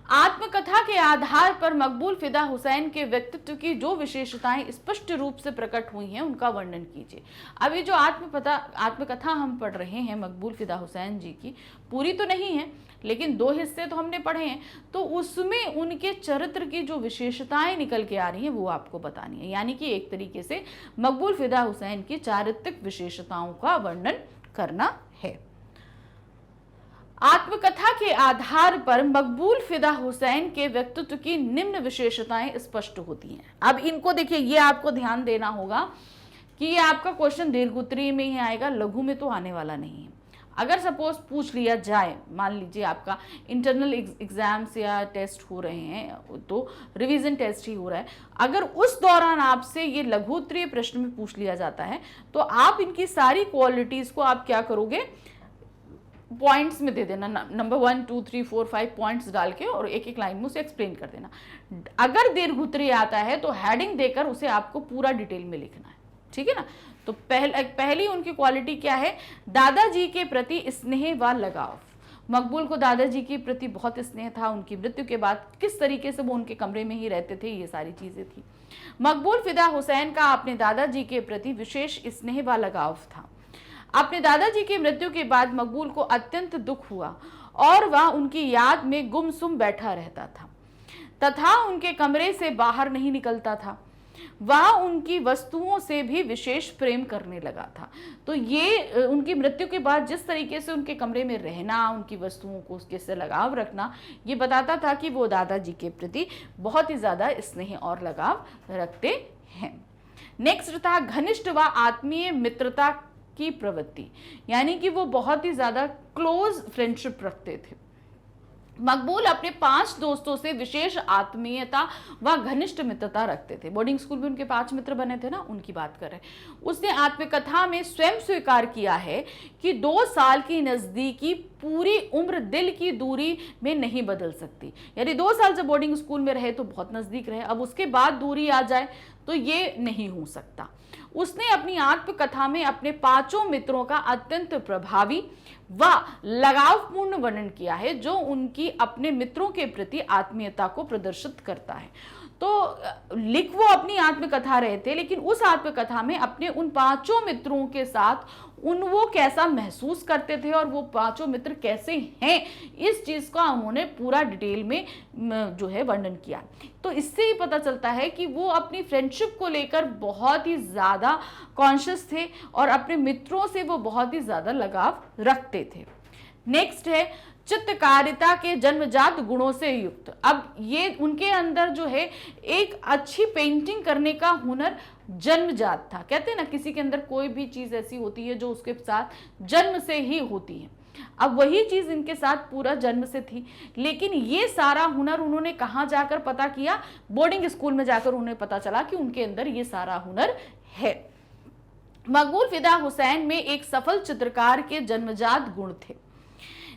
आत्मकथा के आधार पर मकबूल फिदा हुसैन के व्यक्तित्व की जो विशेषताएं स्पष्ट रूप से प्रकट हुई हैं उनका वर्णन कीजिए। अब ये जो आत्मकथा हम पढ़ रहे हैं मकबूल फिदा हुसैन जी की, पूरी तो नहीं है लेकिन 2 हिस्से तो हमने पढ़े हैं, तो उसमें उनके चरित्र की जो विशेषताएं निकल के आ रही हैं वो आपको बतानी है। यानी कि एक तरीके से मकबूल फिदा हुसैन की चारित्रिक विशेषताओं का वर्णन करना है। आत्मकथा के आधार पर मकबूल फिदा हुसैन के व्यक्तित्व की निम्न विशेषताएं स्पष्ट होती हैं। अब इनको देखिए, ये आपको ध्यान देना होगा कि ये आपका क्वेश्चन दीर्घोत्तरीय में ही आएगा, लघु में तो आने वाला नहीं है। अगर सपोज पूछ लिया जाए, मान लीजिए आपका इंटरनल एग्जाम्स या टेस्ट हो रहे हैं, तो रिवीजन टेस्ट ही हो रहा है, अगर उस दौरान आपसे ये लघुत्तरीय प्रश्न में पूछ लिया जाता है तो आप इनकी सारी क्वालिटीज को आप क्या करोगे, पॉइंट्स में दे देना, नंबर 1 2 3 4 5 पॉइंट्स डाल के और एक एक लाइन में उसे एक्सप्लेन कर देना। अगर दीर्घोत्तरीय आता है तो हेडिंग देकर उसे आपको पूरा डिटेल में लिखना है, ठीक है ना। तो पहली उनकी क्वालिटी क्या है, दादाजी के प्रति स्नेह व लगाव। मकबूल को दादाजी के प्रति बहुत स्नेह था। उनकी मृत्यु के बाद किस तरीके से वो उनके कमरे में ही रहते थे, ये सारी चीजें थी। मकबूल फिदा हुसैन का अपने दादाजी के प्रति विशेष स्नेह व लगाव था। अपने दादाजी की मृत्यु के बाद मकबूल को अत्यंत दुख हुआ और वह उनकी याद में गुमसुम बैठा रहता था तथा उनके कमरे से बाहर नहीं निकलता था। वह उनकी वस्तुओं से भी विशेष प्रेम करने लगा था। तो ये उनकी मृत्यु के बाद जिस तरीके से उनके कमरे में रहना, उनकी वस्तुओं को उसके से लगाव रखना, ये बताता था कि वो दादाजी के प्रति बहुत ही ज्यादा स्नेह और लगाव रखते हैं। नेक्स्ट था घनिष्ठ व आत्मीय मित्रता की प्रवृत्ति, यानी कि वो बहुत ही ज्यादा क्लोज फ्रेंडशिप रखते थे। मकबूल अपने 5 दोस्तों से विशेष आत्मीयता व घनिष्ठ मित्रता रखते थे। बोर्डिंग स्कूल में उनके 5 मित्र बने थे ना, उनकी बात कर रहे हैं। उसने आत्मकथा में स्वयं स्वीकार किया है कि 2 साल की नजदीकी पूरी उम्र दिल की दूरी में नहीं बदल सकती। यानी 2 साल जब बोर्डिंग स्कूल में रहे तो बहुत नजदीक रहे, अब उसके बाद दूरी आ जाए तो ये नहीं हो सकता। उसने अपनी आत्मकथा में अपने 5 मित्रों का अत्यंत प्रभावी व लगावपूर्ण वर्णन किया है, जो उनकी अपने मित्रों के प्रति आत्मीयता को प्रदर्शित करता है। तो लिख वो अपनी आत्मकथा रहे थे, लेकिन उस आत्मकथा में अपने उन 5 मित्रों के साथ वो कैसा महसूस करते थे और वो 5 मित्र कैसे हैं, इस चीज का उन्होंने पूरा डिटेल में जो है वर्णन किया। तो इससे ही पता चलता है कि वो अपनी फ्रेंडशिप को लेकर बहुत ही ज्यादा कॉन्शियस थे और अपने मित्रों से वो बहुत ही ज्यादा लगाव रखते थे। नेक्स्ट है चित्रकारिता के जन्मजात गुणों से युक्त। अब ये उनके अंदर जो है एक अच्छी पेंटिंग करने का हुनर जन्मजात था। कहते हैं ना, किसी के अंदर कोई भी चीज ऐसी होती है जो उसके साथ जन्म से ही होती है। अब वही चीज इनके साथ पूरा जन्म से थी, लेकिन ये सारा हुनर उन्होंने कहाँ जाकर पता किया, बोर्डिंग स्कूल में जाकर उन्हें पता चला कि उनके अंदर ये सारा हुनर है। मकबूल फिदा हुसैन में एक सफल चित्रकार के जन्मजात गुण थे,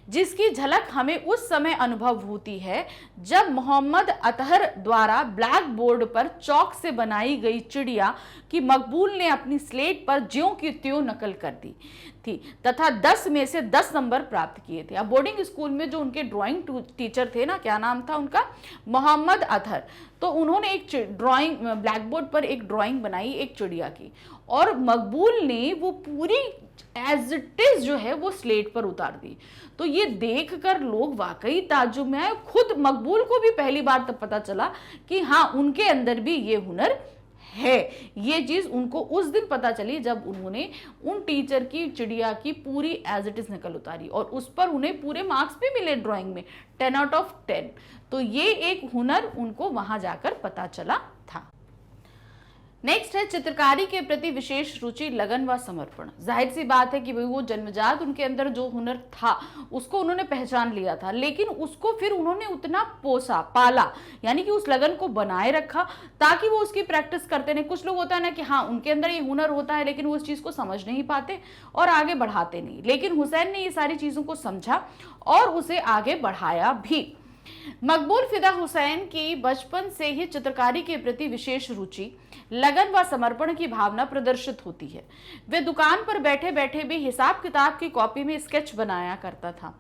जिसकी झलक हमें उस समय अनुभव होती है जब मोहम्मद अतहर द्वारा ब्लैक बोर्ड पर चौक से बनाई गई चिड़िया की मकबूल ने अपनी स्लेट पर ज्यों की त्यों नकल कर दी थी तथा 10 में से 10 नंबर प्राप्त किए थे। अब बोर्डिंग स्कूल में जो उनके ड्राइंग टीचर थे ना, क्या नाम था उनका, मोहम्मद अतहर, तो उन्होंने एक ड्राइंग ब्लैक बोर्ड पर एक ड्राइंग बनाई एक चिड़िया की, और मकबूल ने वो पूरी एज इट इज जो है वो स्लेट पर उतार दी। तो ये देखकर लोग वाकई ताज्जुब में आए। खुद मकबूल को भी पहली बार तब पता चला कि हाँ, उनके अंदर भी ये हुनर है। ये चीज उनको उस दिन पता चली जब उन्होंने उन टीचर की चिड़िया की पूरी एज इट इज नकल उतारी और उस पर उन्हें पूरे मार्क्स भी मिले ड्राइंग में, 10 आउट ऑफ 10। तो ये एक हुनर उनको वहां जाकर पता चला था। नेक्स्ट है चित्रकारी के प्रति विशेष रुचि, लगन व समर्पण। जाहिर सी बात है कि भाई वो जन्मजात उनके अंदर जो हुनर था उसको उन्होंने पहचान लिया था, लेकिन उसको फिर उन्होंने उतना पोसा पाला, यानी कि उस लगन को बनाए रखा ताकि वो उसकी प्रैक्टिस करते रहे। कुछ लोग होता है ना कि हाँ, उनके अंदर ये हुनर होता है लेकिन वो उस चीज को समझ नहीं पाते और आगे बढ़ाते नहीं, लेकिन हुसैन ने ये सारी चीजों को समझा और उसे आगे बढ़ाया भी। मकबूल फिदा हुसैन की बचपन से ही चित्रकारी के प्रति विशेष रुचि, लगन व समर्पण की भावना प्रदर्शित होती है। वे दुकान पर बैठे बैठे भी हिसाब किताब की कॉपी में स्केच बनाया करता था।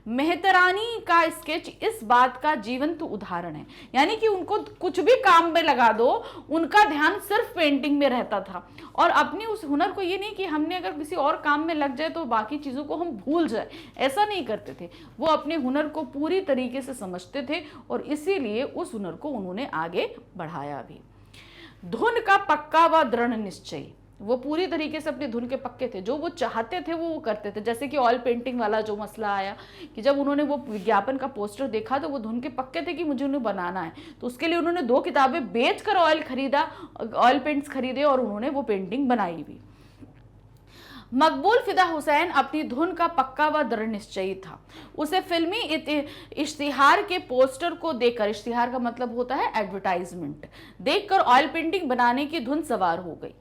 मेहतरानी का स्केच इस बात का जीवंत उदाहरण है, यानी कि उनको कुछ भी काम में लगा दो, उनका ध्यान सिर्फ पेंटिंग में रहता था। और अपनी उस हुनर को, ये नहीं कि हमने अगर किसी और काम में लग जाए तो बाकी चीज़ों को हम भूल जाए, ऐसा नहीं करते थे। वो अपने हुनर को पूरी तरीके से समझते थे और इसीलिए उस हुनर को उन्होंने आगे बढ़ाया भी। धुन का पक्का व दृढ़ निश्चय, वो पूरी तरीके से अपनी धुन के पक्के थे, जो वो चाहते थे वो करते थे। जैसे कि ऑयल पेंटिंग वाला जो मसला आया कि जब उन्होंने वो विज्ञापन का पोस्टर देखा तो वो धुन के पक्के थे कि मुझे उन्हें बनाना है, तो उसके लिए उन्होंने 2 किताबें बेचकर ऑयल पेंट्स खरीदे और उन्होंने वो पेंटिंग बनाई भी। मकबूल फिदा हुसैन अपनी धुन का पक्का व दृढ़ निश्चयी था। उसे फिल्मी इश्तिहार के पोस्टर को देखकर, इश्तिहार का मतलब होता है एडवर्टाइजमेंट, देखकर ऑयल पेंटिंग बनाने की धुन सवार हो गई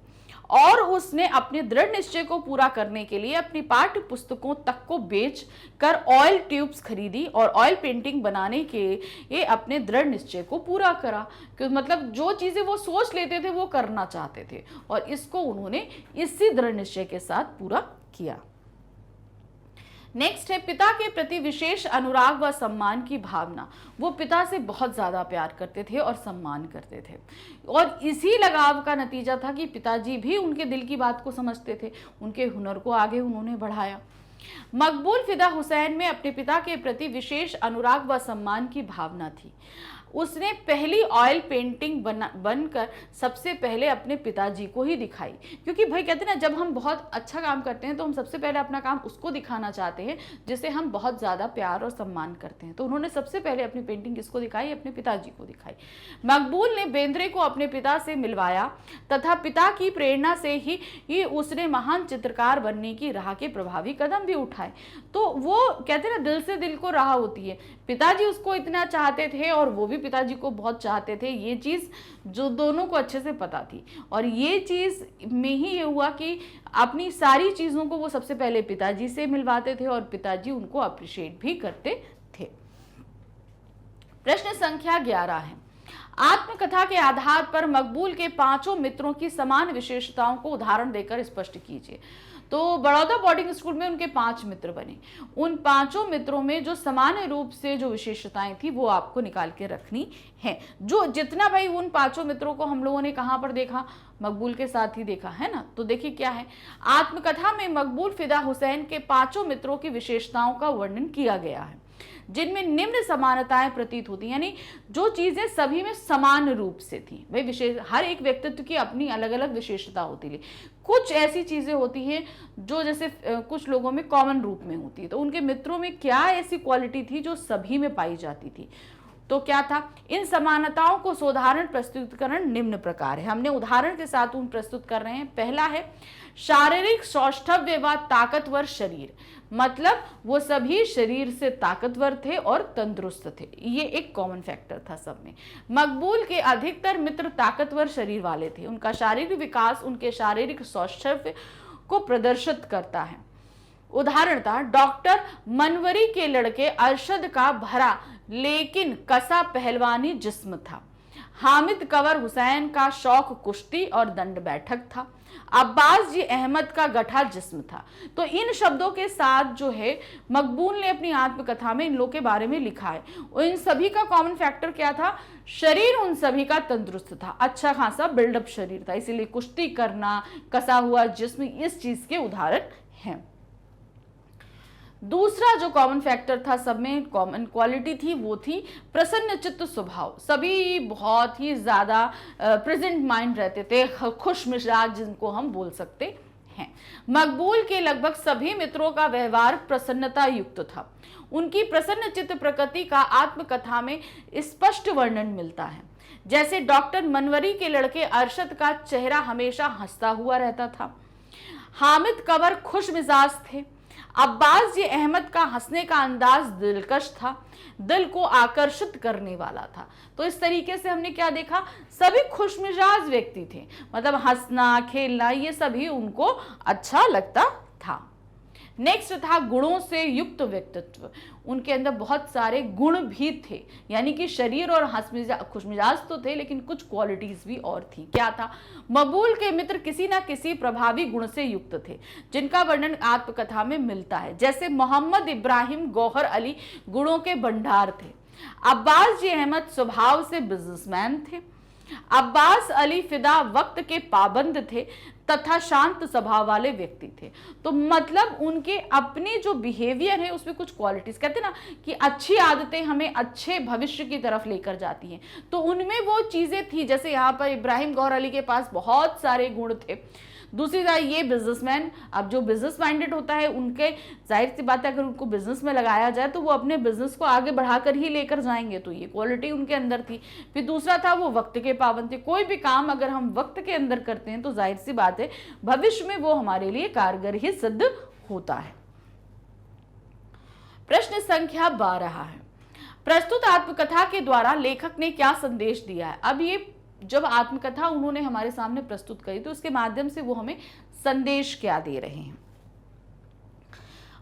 और उसने अपने दृढ़ निश्चय को पूरा करने के लिए अपनी पाठ्य पुस्तकों तक को बेच कर ऑयल ट्यूब्स खरीदी और ऑयल पेंटिंग बनाने के ये अपने दृढ़ निश्चय को पूरा करा। कि मतलब जो चीज़ें वो सोच लेते थे वो करना चाहते थे और इसको उन्होंने इसी दृढ़ निश्चय के साथ पूरा किया। नेक्स्ट है पिता के प्रति विशेष अनुराग व सम्मान की भावना। वो पिता से बहुत ज़्यादा प्यार करते थे और सम्मान करते थे और इसी लगाव का नतीजा था कि पिताजी भी उनके दिल की बात को समझते थे, उनके हुनर को आगे उन्होंने बढ़ाया। मकबूल फिदा हुसैन में अपने पिता के प्रति विशेष अनुराग व सम्मान की भावना थी। उसने पहली ऑयल पेंटिंग बनकर सबसे पहले अपने पिताजी को ही दिखाई, क्योंकि भाई कहते हैं ना, जब हम बहुत अच्छा काम करते हैं तो हम सबसे पहले अपना काम उसको दिखाना चाहते हैं जिसे हम बहुत ज़्यादा प्यार और सम्मान करते हैं। तो उन्होंने सबसे पहले अपनी पेंटिंग किसको दिखाई? अपने पिताजी को दिखाई। मकबूल ने बेंद्रे को अपने पिता से मिलवाया तथा पिता की प्रेरणा से ही उसने महान चित्रकार बनने की राह के प्रभावी कदम भी उठाए। तो वो कहते हैं ना, दिल से दिल को राह होती है। पिताजी उसको इतना चाहते थे और वो भी पिताजी को बहुत चाहते थे। ये चीज़ जो दोनों को अच्छे से पता थी और ये चीज़ में ही ये हुआ कि अपनी सारी चीज़ों को वो सबसे पहले पिताजी से मिलवाते थे और पिताजी उनको अप्रिशिएट भी करते थे। प्रश्न संख्या 11 है, आत्मकथा के आधार पर मकबूल के 5 मित्रों की समान विशेषताओं को उदाहरण देकर स्पष्ट कीजिए। तो बड़ौदा बोर्डिंग स्कूल में उनके 5 मित्र बने। उन 5 मित्रों में जो सामान्य रूप से जो विशेषताएं थी वो आपको निकाल के रखनी है। जो जितना भाई उन 5 मित्रों को हम लोगों ने कहाँ पर देखा? मकबूल के साथ ही देखा है ना। तो देखिए क्या है, आत्मकथा में मकबूल फिदा हुसैन के 5 मित्रों की विशेषताओं का वर्णन किया गया है जिनमें निम्न समानताएं प्रतीत होती, यानी जो चीजें सभी में समान रूप से थी। भाई विशेष, हर एक व्यक्तित्व की अपनी अलग अलग विशेषता होती है। कुछ ऐसी चीजें होती हैं जो जैसे कुछ लोगों में कॉमन रूप में होती है। तो उनके मित्रों में क्या ऐसी क्वालिटी थी जो सभी में पाई जाती थी? तो क्या था? इन समानताओं को उदाहरण प्रस्तुतिकरण निम्न प्रकार है। हमने उदाहरण के साथ उन प्रस्तुत कर रहे हैं। पहला है शारीरिक सौष्ठव्य व ताकतवर शरीर, मतलब वो सभी शरीर से ताकतवर थे और तंदुरुस्त थे। ये एक कॉमन फैक्टर था सब में। मकबूल के अधिकतर मित्र ताकतवर शरीर वाले थे। उनका शारीरिक विकास उनके शारीरिक सौष्ठव्य को प्रदर्शित करता है। उदाहरण था डॉक्टर मनवरी के लड़के अरशद का भरा लेकिन कसा पहलवानी जिस्म था। हामिद कंवर हुसैन का शौक कुश्ती और दंड बैठक था। अब्बास जी अहमद का गठा जिस्म था। तो इन शब्दों के साथ जो है मकबूल ने अपनी आत्मकथा में इन लोगों के बारे में लिखा है। और इन सभी का कॉमन फैक्टर क्या था? शरीर उन सभी का तंदुरुस्त था, अच्छा खासा बिल्डअप शरीर था, इसीलिए कुश्ती करना, कसा हुआ जिस्म इस चीज के उदाहरण हैं। दूसरा जो कॉमन फैक्टर था, सब में कॉमन क्वालिटी थी, वो थी प्रसन्न चित्त स्वभाव। सभी बहुत ही ज़्यादा प्रेजेंट माइंड रहते थे, खुश मिजाज जिनको हम बोल सकते हैं। मकबूल के लगभग सभी मित्रों का व्यवहार प्रसन्नता युक्त था। उनकी प्रसन्न चित्त प्रकृति का आत्मकथा में स्पष्ट वर्णन मिलता है। जैसे डॉक्टर मनवरी के लड़के अरशद का चेहरा हमेशा हंसता हुआ रहता था। हामिद कंवर खुश मिजाज थे। अब्बास जी अहमद का हंसने का अंदाज दिलकश था, दिल को आकर्षित करने वाला था। तो इस तरीके से हमने क्या देखा? सभी खुशमिजाज व्यक्ति थे, मतलब हंसना खेलना ये सभी उनको अच्छा लगता था। नेक्स्ट था गुणों से युक्त व्यक्तित्व। उनके अंदर बहुत सारे गुण भी थे, यानी कि शरीर और खुशमिजाज तो थे लेकिन कुछ क्वालिटीज भी और थी। क्या था? मकबूल के मित्र किसी ना किसी प्रभावी गुण से युक्त थे जिनका वर्णन आत्मकथा में मिलता है। जैसे मोहम्मद इब्राहिम गौहर अली गुणों के भंडार थे। अब्बास जी अहमद स्वभाव से बिजनेसमैन थे। अब्बास अली फिदा वक्त के पाबंद थे तथा शांत स्वभाव वाले व्यक्ति थे। तो मतलब उनके अपने जो बिहेवियर है उसमें कुछ क्वालिटीज, कहते हैं ना कि अच्छी आदतें हमें अच्छे भविष्य की तरफ लेकर जाती हैं, तो उनमें वो चीजें थी। जैसे यहाँ पर इब्राहिम गौहर अली के पास बहुत सारे गुण थे। दूसरी बात, ये बिजनेसमैन, अब जो बिजनेस माइंडेड होता है उनके जाहिर सी बात है अगर उनको बिजनेस में लगाया जाए तो वो अपने बिजनेस को आगे बढ़ाकर ही लेकर जाएंगे, तो ये क्वालिटी उनके अंदर थी। फिर दूसरा था वो वक्त के पाबंद थे। कोई भी काम अगर हम वक्त के अंदर करते हैं तो जाहिर सी बात है भविष्य में वो हमारे लिए कारगर ही सिद्ध होता है। प्रश्न संख्या 12 है, प्रस्तुत आत्मकथा के द्वारा लेखक ने क्या संदेश दिया है? अब ये जब आत्मकथा उन्होंने हमारे सामने प्रस्तुत करी तो उसके माध्यम से वो हमें संदेश क्या दे रहे हैं।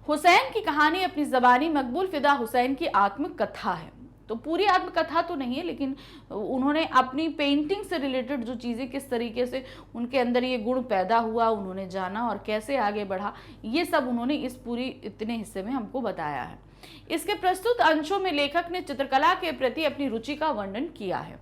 हुसैन की कहानी अपनी ज़बानी मकबूल फिदा हुसैन की आत्मकथा है। तो पूरी आत्मकथा तो नहीं है लेकिन उन्होंने अपनी पेंटिंग से रिलेटेड जो चीज़ें किस तरीके से उनके अंदर ये गुण पैदा हुआ, उन्होंने जाना और कैसे आगे बढ़ा, ये सब उन्होंने इस पूरी इतने हिस्से में हमको बताया है। इसके प्रस्तुत अंशों में लेखक ने चित्रकला के प्रति अपनी रुचि का वर्णन किया है।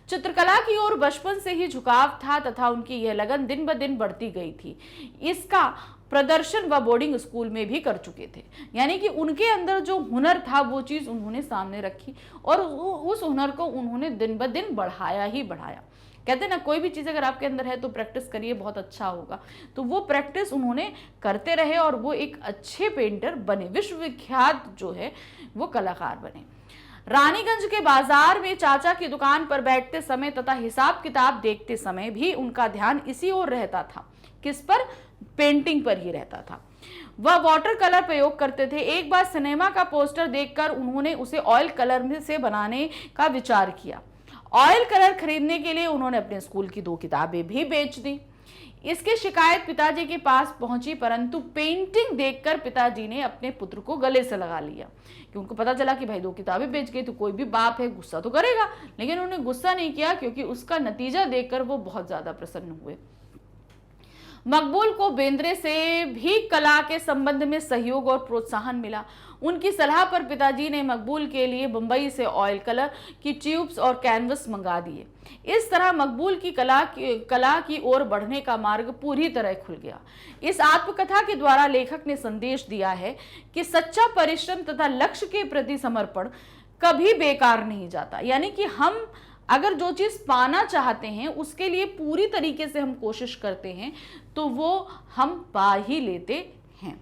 चित्रकला की ओर बचपन से ही झुकाव था तथा उनकी यह लगन दिन ब दिन बढ़ती गई थी। इसका प्रदर्शन वह बोर्डिंग स्कूल में भी कर चुके थे, यानी कि उनके अंदर जो हुनर था वो चीज़ उन्होंने सामने रखी और उस हुनर को उन्होंने दिन ब दिन बढ़ाया ही बढ़ाया। कहते हैं ना कोई भी चीज़ अगर आपके अंदर है तो प्रैक्टिस करिए, बहुत अच्छा होगा। तो वो प्रैक्टिस उन्होंने करते रहे और वो एक अच्छे पेंटर बने, विश्वविख्यात जो है वो कलाकार बने। रानीगंज के बाजार में चाचा की दुकान पर बैठते समय तथा हिसाब किताब देखते समय भी उनका ध्यान इसी ओर रहता था। किस पर? पेंटिंग पर ही रहता था। वह वाटर कलर प्रयोग करते थे। एक बार सिनेमा का पोस्टर देखकर उन्होंने उसे ऑयल कलर में से बनाने का विचार किया। ऑयल कलर खरीदने के लिए उन्होंने अपने स्कूल की 2 किताबें भी बेच दी। इसकी शिकायत पिताजी के पास पहुंची, परंतु पेंटिंग देखकर पिताजी ने अपने पुत्र को गले से लगा लिया कि उनको पता चला कि भाई 2 किताबें बेच गई, तो कोई भी बाप है गुस्सा तो करेगा, लेकिन उन्होंने गुस्सा नहीं किया क्योंकि उसका नतीजा देखकर वो बहुत ज्यादा प्रसन्न हुए। मकबूल को बेंद्रे से भी कला के संबंध में सहयोग और प्रोत्साहन मिला। उनकी सलाह पर पिताजी ने मकबूल के लिए मुंबई से ऑयल कलर की ट्यूब्स और कैनवस मंगा दिए। इस तरह मकबूल की कला की ओर बढ़ने का मार्ग पूरी तरह खुल गया। इस आत्मकथा के द्वारा लेखक ने संदेश दिया है कि सच्चा परिश्रम तथा लक्ष्य के प्रति समर्पण कभी बेकार नहीं जाता, यानी कि हम अगर जो चीज़ पाना चाहते हैं उसके लिए पूरी तरीके से हम कोशिश करते हैं तो वो हम पा ही लेते हैं।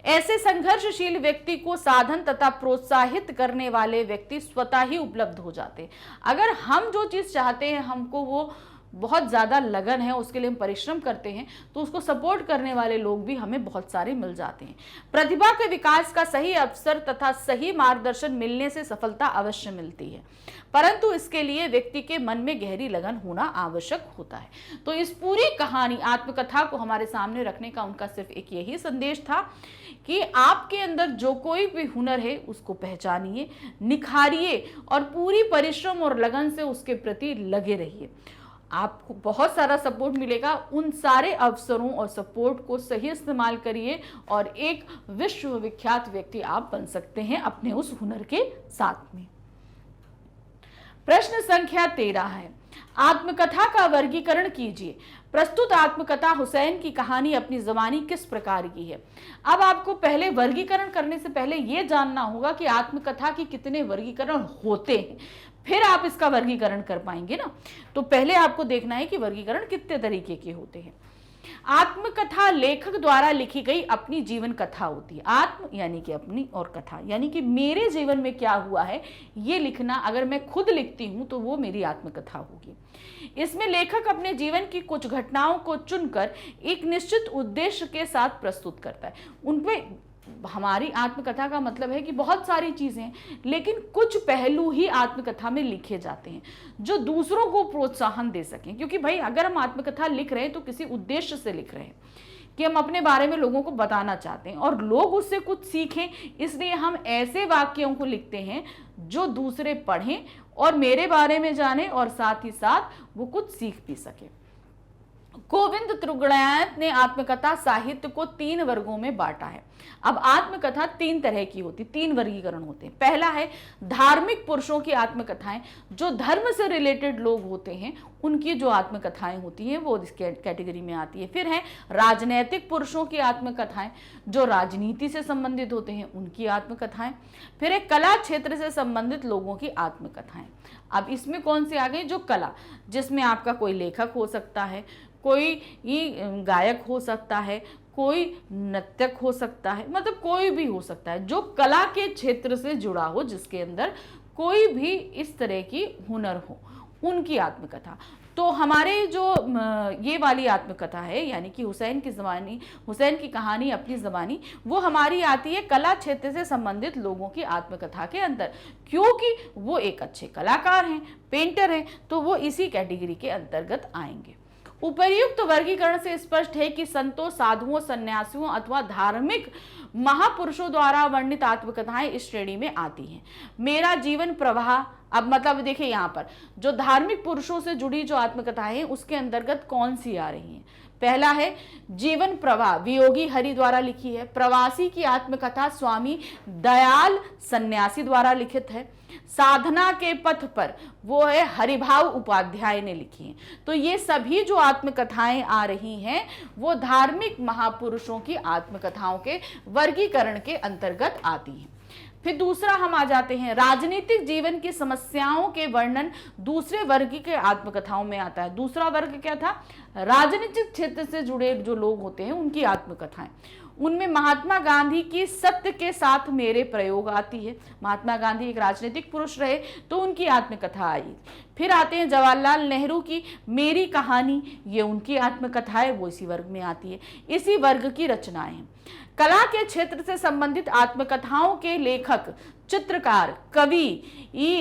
ऐसे संघर्षशील व्यक्ति को साधन तथा प्रोत्साहित करने वाले व्यक्ति स्वतः ही उपलब्ध हो जाते हैं। अगर हम जो चीज़ चाहते हैं, हमको वो बहुत ज़्यादा लगन है, उसके लिए हम परिश्रम करते हैं, तो उसको सपोर्ट करने वाले लोग भी हमें बहुत सारे मिल जाते हैं। प्रतिभा के विकास का सही अवसर तथा सही मार्गदर्शन मिलने से सफलता अवश्य मिलती है, परंतु इसके लिए व्यक्ति के मन में गहरी लगन होना आवश्यक होता है। तो इस पूरी कहानी आत्मकथा को हमारे सामने रखने का उनका सिर्फ एक यही संदेश था कि आपके अंदर जो कोई भी हुनर है उसको पहचानिए, निखारिए और पूरी परिश्रम और लगन से उसके प्रति लगे रहिए। आपको बहुत सारा सपोर्ट मिलेगा। उन सारे अवसरों और सपोर्ट को सही इस्तेमाल करिए और एक विश्वविख्यात व्यक्ति आप बन सकते हैं अपने उस हुनर के साथ में। प्रश्न संख्या 13 है, आत्मकथा का वर्गीकरण कीजिए। प्रस्तुत आत्मकथा हुसैन की कहानी अपनी ज़बानी किस प्रकार की है? अब आपको पहले वर्गीकरण करने से पहले यह जानना होगा कि आत्मकथा की कितने वर्गीकरण होते हैं, फिर आप इसका वर्गीकरण कर पाएंगे ना। तो पहले आपको देखना है कि वर्गीकरण कितने तरीके के होते हैं। आत्मकथा लेखक द्वारा लिखी गई अपनी जीवन कथा होती है। आत्म यानी कि अपनी और कथा यानी कि मेरे जीवन में क्या हुआ है ये लिखना। अगर मैं खुद लिखती हूं तो वो मेरी आत्मकथा होगी। इसमें लेखक अपने जीवन की कुछ घटनाओं को चुनकर एक निश्चित उद्देश्य के साथ प्रस्तुत करता है। उनपे हमारी आत्मकथा का मतलब है कि बहुत सारी चीजें हैं, लेकिन कुछ पहलू ही आत्मकथा में लिखे जाते हैं जो दूसरों को प्रोत्साहन दे सकें। क्योंकि भाई अगर हम आत्मकथा लिख रहे हैं तो किसी उद्देश्य से लिख रहे हैं। कि हम अपने बारे में लोगों को बताना चाहते हैं और लोग उससे कुछ सीखें, इसलिए हम ऐसे वाक्यों को लिखते हैं जो दूसरे पढ़ें और मेरे बारे में जाने और साथ ही साथ वो कुछ सीख भी सके। गोविंद त्रिगुणायत ने आत्मकथा साहित्य को 3 वर्गों में बांटा है। अब आत्मकथा 3 तरह की होती, 3 वर्गीकरण होते हैं। पहला है धार्मिक पुरुषों की आत्मकथाएं, जो धर्म से रिलेटेड लोग होते हैं उनकी जो आत्मकथाएं होती हैं वो इस कैटेगरी में आती है। फिर है राजनैतिक पुरुषों की आत्मकथाएं, जो राजनीति से संबंधित होते हैं उनकी आत्मकथाएं। फिर है कला क्षेत्र से संबंधित लोगों की आत्मकथाएं। अब इसमें कौन सी आ गई? जो कला, जिसमें आपका कोई लेखक हो सकता है, कोई गायक हो सकता है, कोई नर्तक हो सकता है, मतलब कोई भी हो सकता है जो कला के क्षेत्र से जुड़ा हो, जिसके अंदर कोई भी इस तरह की हुनर हो, उनकी आत्मकथा। तो हमारे जो ये वाली आत्मकथा है, यानी कि हुसैन की कहानी अपनी ज़बानी, वो हमारी आती है कला क्षेत्र से संबंधित लोगों की आत्मकथा के अंदर, क्योंकि वो एक अच्छे कलाकार हैं, पेंटर हैं, तो वो इसी कैटेगरी के अंतर्गत आएंगे। उपर्युक्त वर्गीकरण से स्पष्ट है कि संतों, साधुओं, सन्यासियों अथवा धार्मिक महापुरुषों द्वारा वर्णित आत्मकथाएं इस श्रेणी में आती हैं। मेरा जीवन प्रवाह, अब मतलब देखिए यहाँ पर जो धार्मिक पुरुषों से जुड़ी जो आत्मकथाएं हैं उसके अंतर्गत कौन सी आ रही हैं? पहला है जीवन प्रवाह, वियोगी हरि द्वारा लिखी है। प्रवासी की आत्मकथा स्वामी दयाल सन्यासी द्वारा लिखित है। साधना के पथ पर, वो है हरिभाव उपाध्याय ने लिखी है। तो ये सभी जो आत्मकथाएं आ रही हैं वो धार्मिक महापुरुषों की आत्मकथाओं के वर्गीकरण के अंतर्गत आती हैं। फिर दूसरा हम आ जाते हैं राजनीतिक जीवन की समस्याओं के वर्णन दूसरे वर्ग के आत्मकथाओं में आता है। दूसरा वर्ग क्या था? राजनीतिक क्षेत्र से जुड़े जो लोग होते हैं उनकी आत्मकथाएं। उनमें महात्मा गांधी की सत्य के साथ मेरे प्रयोग आती है। महात्मा गांधी एक राजनीतिक पुरुष रहे तो उनकी आत्मकथा आई। फिर आते हैं जवाहरलाल नेहरू की मेरी कहानी, ये उनकी आत्मकथा है, वो इसी वर्ग में आती है। इसी वर्ग की रचनाएं हैं। कला के क्षेत्र से संबंधित आत्मकथाओं के लेखक चित्रकार, कवि,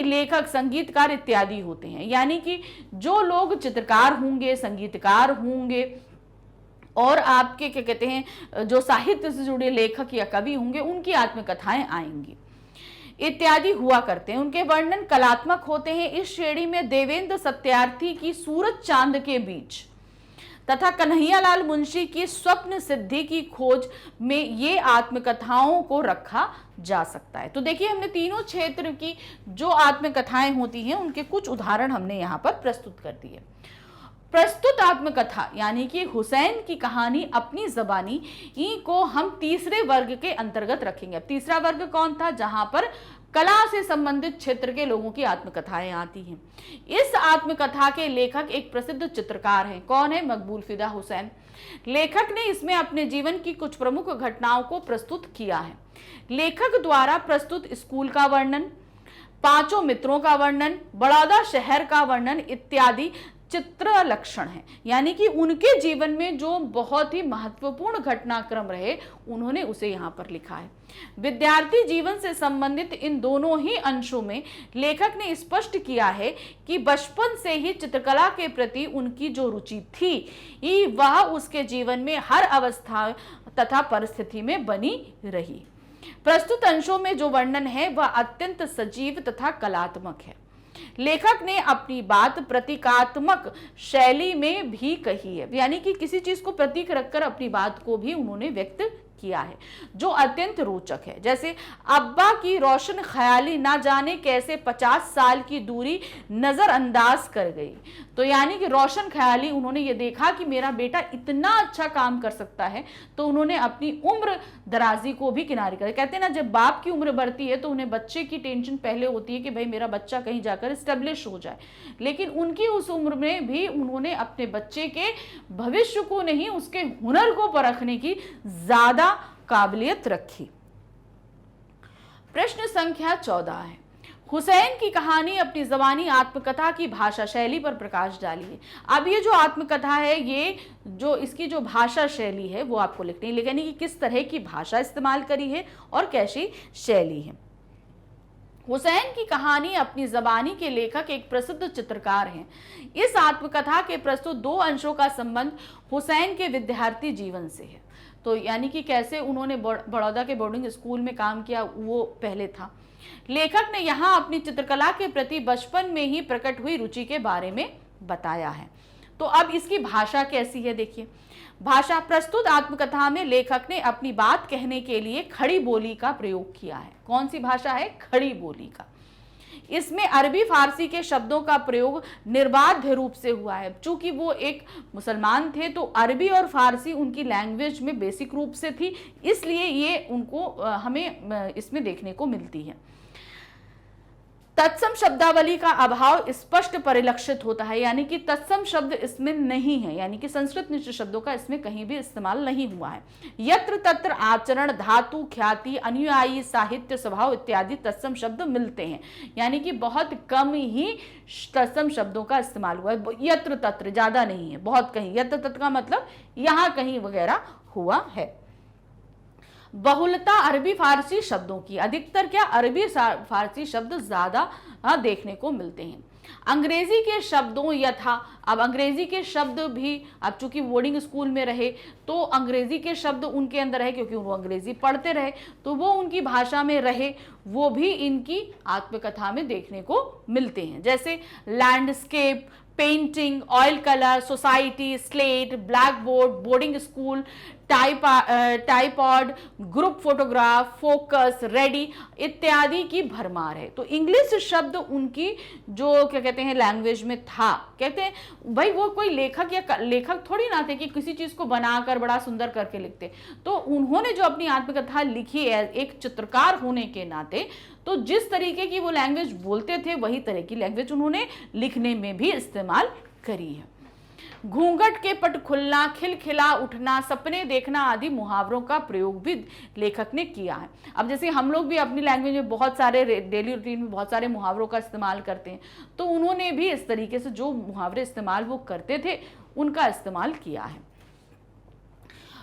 लेखक, संगीतकार इत्यादि होते हैं। यानी कि जो लोग चित्रकार होंगे, संगीतकार होंगे और आपके क्या कहते हैं जो साहित्य से जुड़े लेखक या कवि होंगे, उनकी आत्मकथाएं आएंगी इत्यादि हुआ करते हैं। उनके वर्णन कलात्मक होते हैं। इस श्रेणी में देवेंद्र सत्यार्थी की सूरज चांद के बीच तथा कन्हैयालाल मुंशी की स्वप्न सिद्धि की खोज में ये आत्मकथाओं को रखा जा सकता है। तो देखिए हमने तीनों क्षेत्र की जो आत्मकथाएं होती हैं उनके कुछ उदाहरण हमने यहाँ पर प्रस्तुत कर दिए। प्रस्तुत आत्मकथा यानी कि हुसैन की कहानी अपनी ज़बानी को हम तीसरे वर्ग के अंतर्गत रखेंगे। अब तीसरा वर्ग कौन था? जहां पर कला से संबंधित क्षेत्र के लोगों की आत्मकथाएं आती हैं। इस आत्मकथा के लेखक एक प्रसिद्ध चित्रकार हैं। कौन है? मकबूल फिदा हुसैन। लेखक ने इसमें अपने जीवन की कुछ प्रमुख घटनाओं को प्रस्तुत किया है। लेखक द्वारा प्रस्तुत स्कूल का वर्णन, 5 मित्रों का वर्णन, बड़ौदा शहर का वर्णन इत्यादि चित्र लक्षण है। यानी कि उनके जीवन में जो बहुत ही महत्वपूर्ण घटनाक्रम रहे उन्होंने उसे यहाँ पर लिखा है। विद्यार्थी जीवन से संबंधित इन दोनों ही अंशों में लेखक ने स्पष्ट किया है कि बचपन से ही चित्रकला के प्रति उनकी जो रुचि थी वह उसके जीवन में हर अवस्था तथा परिस्थिति में बनी रही। प्रस्तुत अंशों में जो वर्णन है वह अत्यंत सजीव तथा कलात्मक है। लेखक ने अपनी बात प्रतीकात्मक शैली में भी कही है। यानी कि किसी चीज को प्रतीक रखकर अपनी बात को भी उन्होंने व्यक्त किया है जो अत्यंत रोचक है। जैसे अब्बा की रोशन ख्याली ना जाने कैसे 50 साल की दूरी नजरअंदाज कर गई। तो यानी कि रोशन ख्याली उन्होंने ये देखा कि मेरा बेटा इतना अच्छा काम कर सकता है तो उन्होंने अपनी उम्र दराजी को भी किनारे कर। कहते हैं ना जब बाप की उम्र बढ़ती है तो उन्हें बच्चे की टेंशन पहले होती है कि भाई मेरा बच्चा कहीं जाकर स्टेब्लिश हो जाए, लेकिन उनकी उस उम्र में भी उन्होंने अपने बच्चे के भविष्य को नहीं उसके हुनर को परखने की ज्यादा काबिलियत रखी। प्रश्न संख्या 14 है, हुसैन की कहानी अपनी ज़बानी आत्मकथा की भाषा शैली पर प्रकाश डालिए। अब ये जो आत्मकथा है ये जो इसकी जो भाषा शैली है वो आपको लिखनी है, लेकिन कि किस तरह की भाषा इस्तेमाल करी है और कैसी शैली है। हुसैन की कहानी अपनी जबानी के लेखक एक प्रसिद्ध चित्रकार हैं। इस आत्मकथा के प्रस्तुत 2 अंशों का संबंध हुसैन के विद्यार्थी जीवन से है। तो यानी कि कैसे उन्होंने बड़ौदा के बोर्डिंग स्कूल में काम किया वो पहले था। लेखक ने यहाँ अपनी चित्रकला के प्रति बचपन में ही प्रकट हुई रुचि के बारे में बताया है। तो अब इसकी भाषा कैसी है देखिए। भाषा, प्रस्तुत आत्मकथा में लेखक ने अपनी बात कहने के लिए खड़ी बोली का प्रयोग किया है। कौन सी भाषा है? खड़ी बोली का। इसमें अरबी फारसी के शब्दों का प्रयोग निर्बाध रूप से हुआ है। चूंकि वो एक मुसलमान थे तो अरबी और फारसी उनकी लैंग्वेज में बेसिक रूप से थी, इसलिए ये उनको हमें इसमें देखने को मिलती है। तत्सम शब्दावली का अभाव स्पष्ट परिलक्षित होता है, यानी कि तत्सम शब्द इसमें नहीं है, यानी कि संस्कृत निश्चित शब्दों का इसमें कहीं भी इस्तेमाल नहीं हुआ है। यत्र तत्र आचरण, धातु, ख्याति, अनुयायी, साहित्य, स्वभाव इत्यादि तत्सम शब्द मिलते हैं, यानी कि बहुत कम ही तत्सम शब्दों का इस्तेमाल हुआ है। यत्र तत्र, ज्यादा नहीं है, बहुत कहीं। यत्र तत्र का मतलब यहाँ कहीं वगैरह हुआ है। बहुलता अरबी फारसी शब्दों की, अधिकतर क्या अरबी फारसी शब्द ज्यादा देखने को मिलते हैं। अंग्रेजी के शब्दों यथा, अब अंग्रेजी के शब्द भी, अब चूंकि बोर्डिंग स्कूल में रहे तो अंग्रेजी के शब्द उनके अंदर रहे, क्योंकि वो अंग्रेजी पढ़ते रहे तो वो उनकी भाषा में रहे, वो भी इनकी आत्मकथा में देखने को मिलते हैं। जैसे landscape, painting, oil colour, society, slate, black board, boarding school, tripod, group photograph, focus, ready इत्यादि की भरमार है। तो इंग्लिश शब्द उनकी जो क्या कहते हैं लैंग्वेज में था। कहते हैं भाई वो कोई लेखक या लेखक थोड़ी ना थे कि किसी चीज को बनाकर बड़ा सुंदर करके लिखते। तो उन्होंने जो अपनी आत्मकथा लिखी है एक चित्रकार होने के नाते, तो जिस तरीके की वो लैंग्वेज बोलते थे वही तरह की लैंग्वेज उन्होंने लिखने में भी इस्तेमाल करी है। घूंघट के पट खुलना, खिलखिला उठना, सपने देखना आदि मुहावरों का प्रयोग भी लेखक ने किया है। अब जैसे हम लोग भी अपनी लैंग्वेज में बहुत सारे डेली रूटीन में बहुत सारे मुहावरों का इस्तेमाल करते हैं, तो उन्होंने भी इस तरीके से जो मुहावरे इस्तेमाल वो करते थे उनका इस्तेमाल किया है।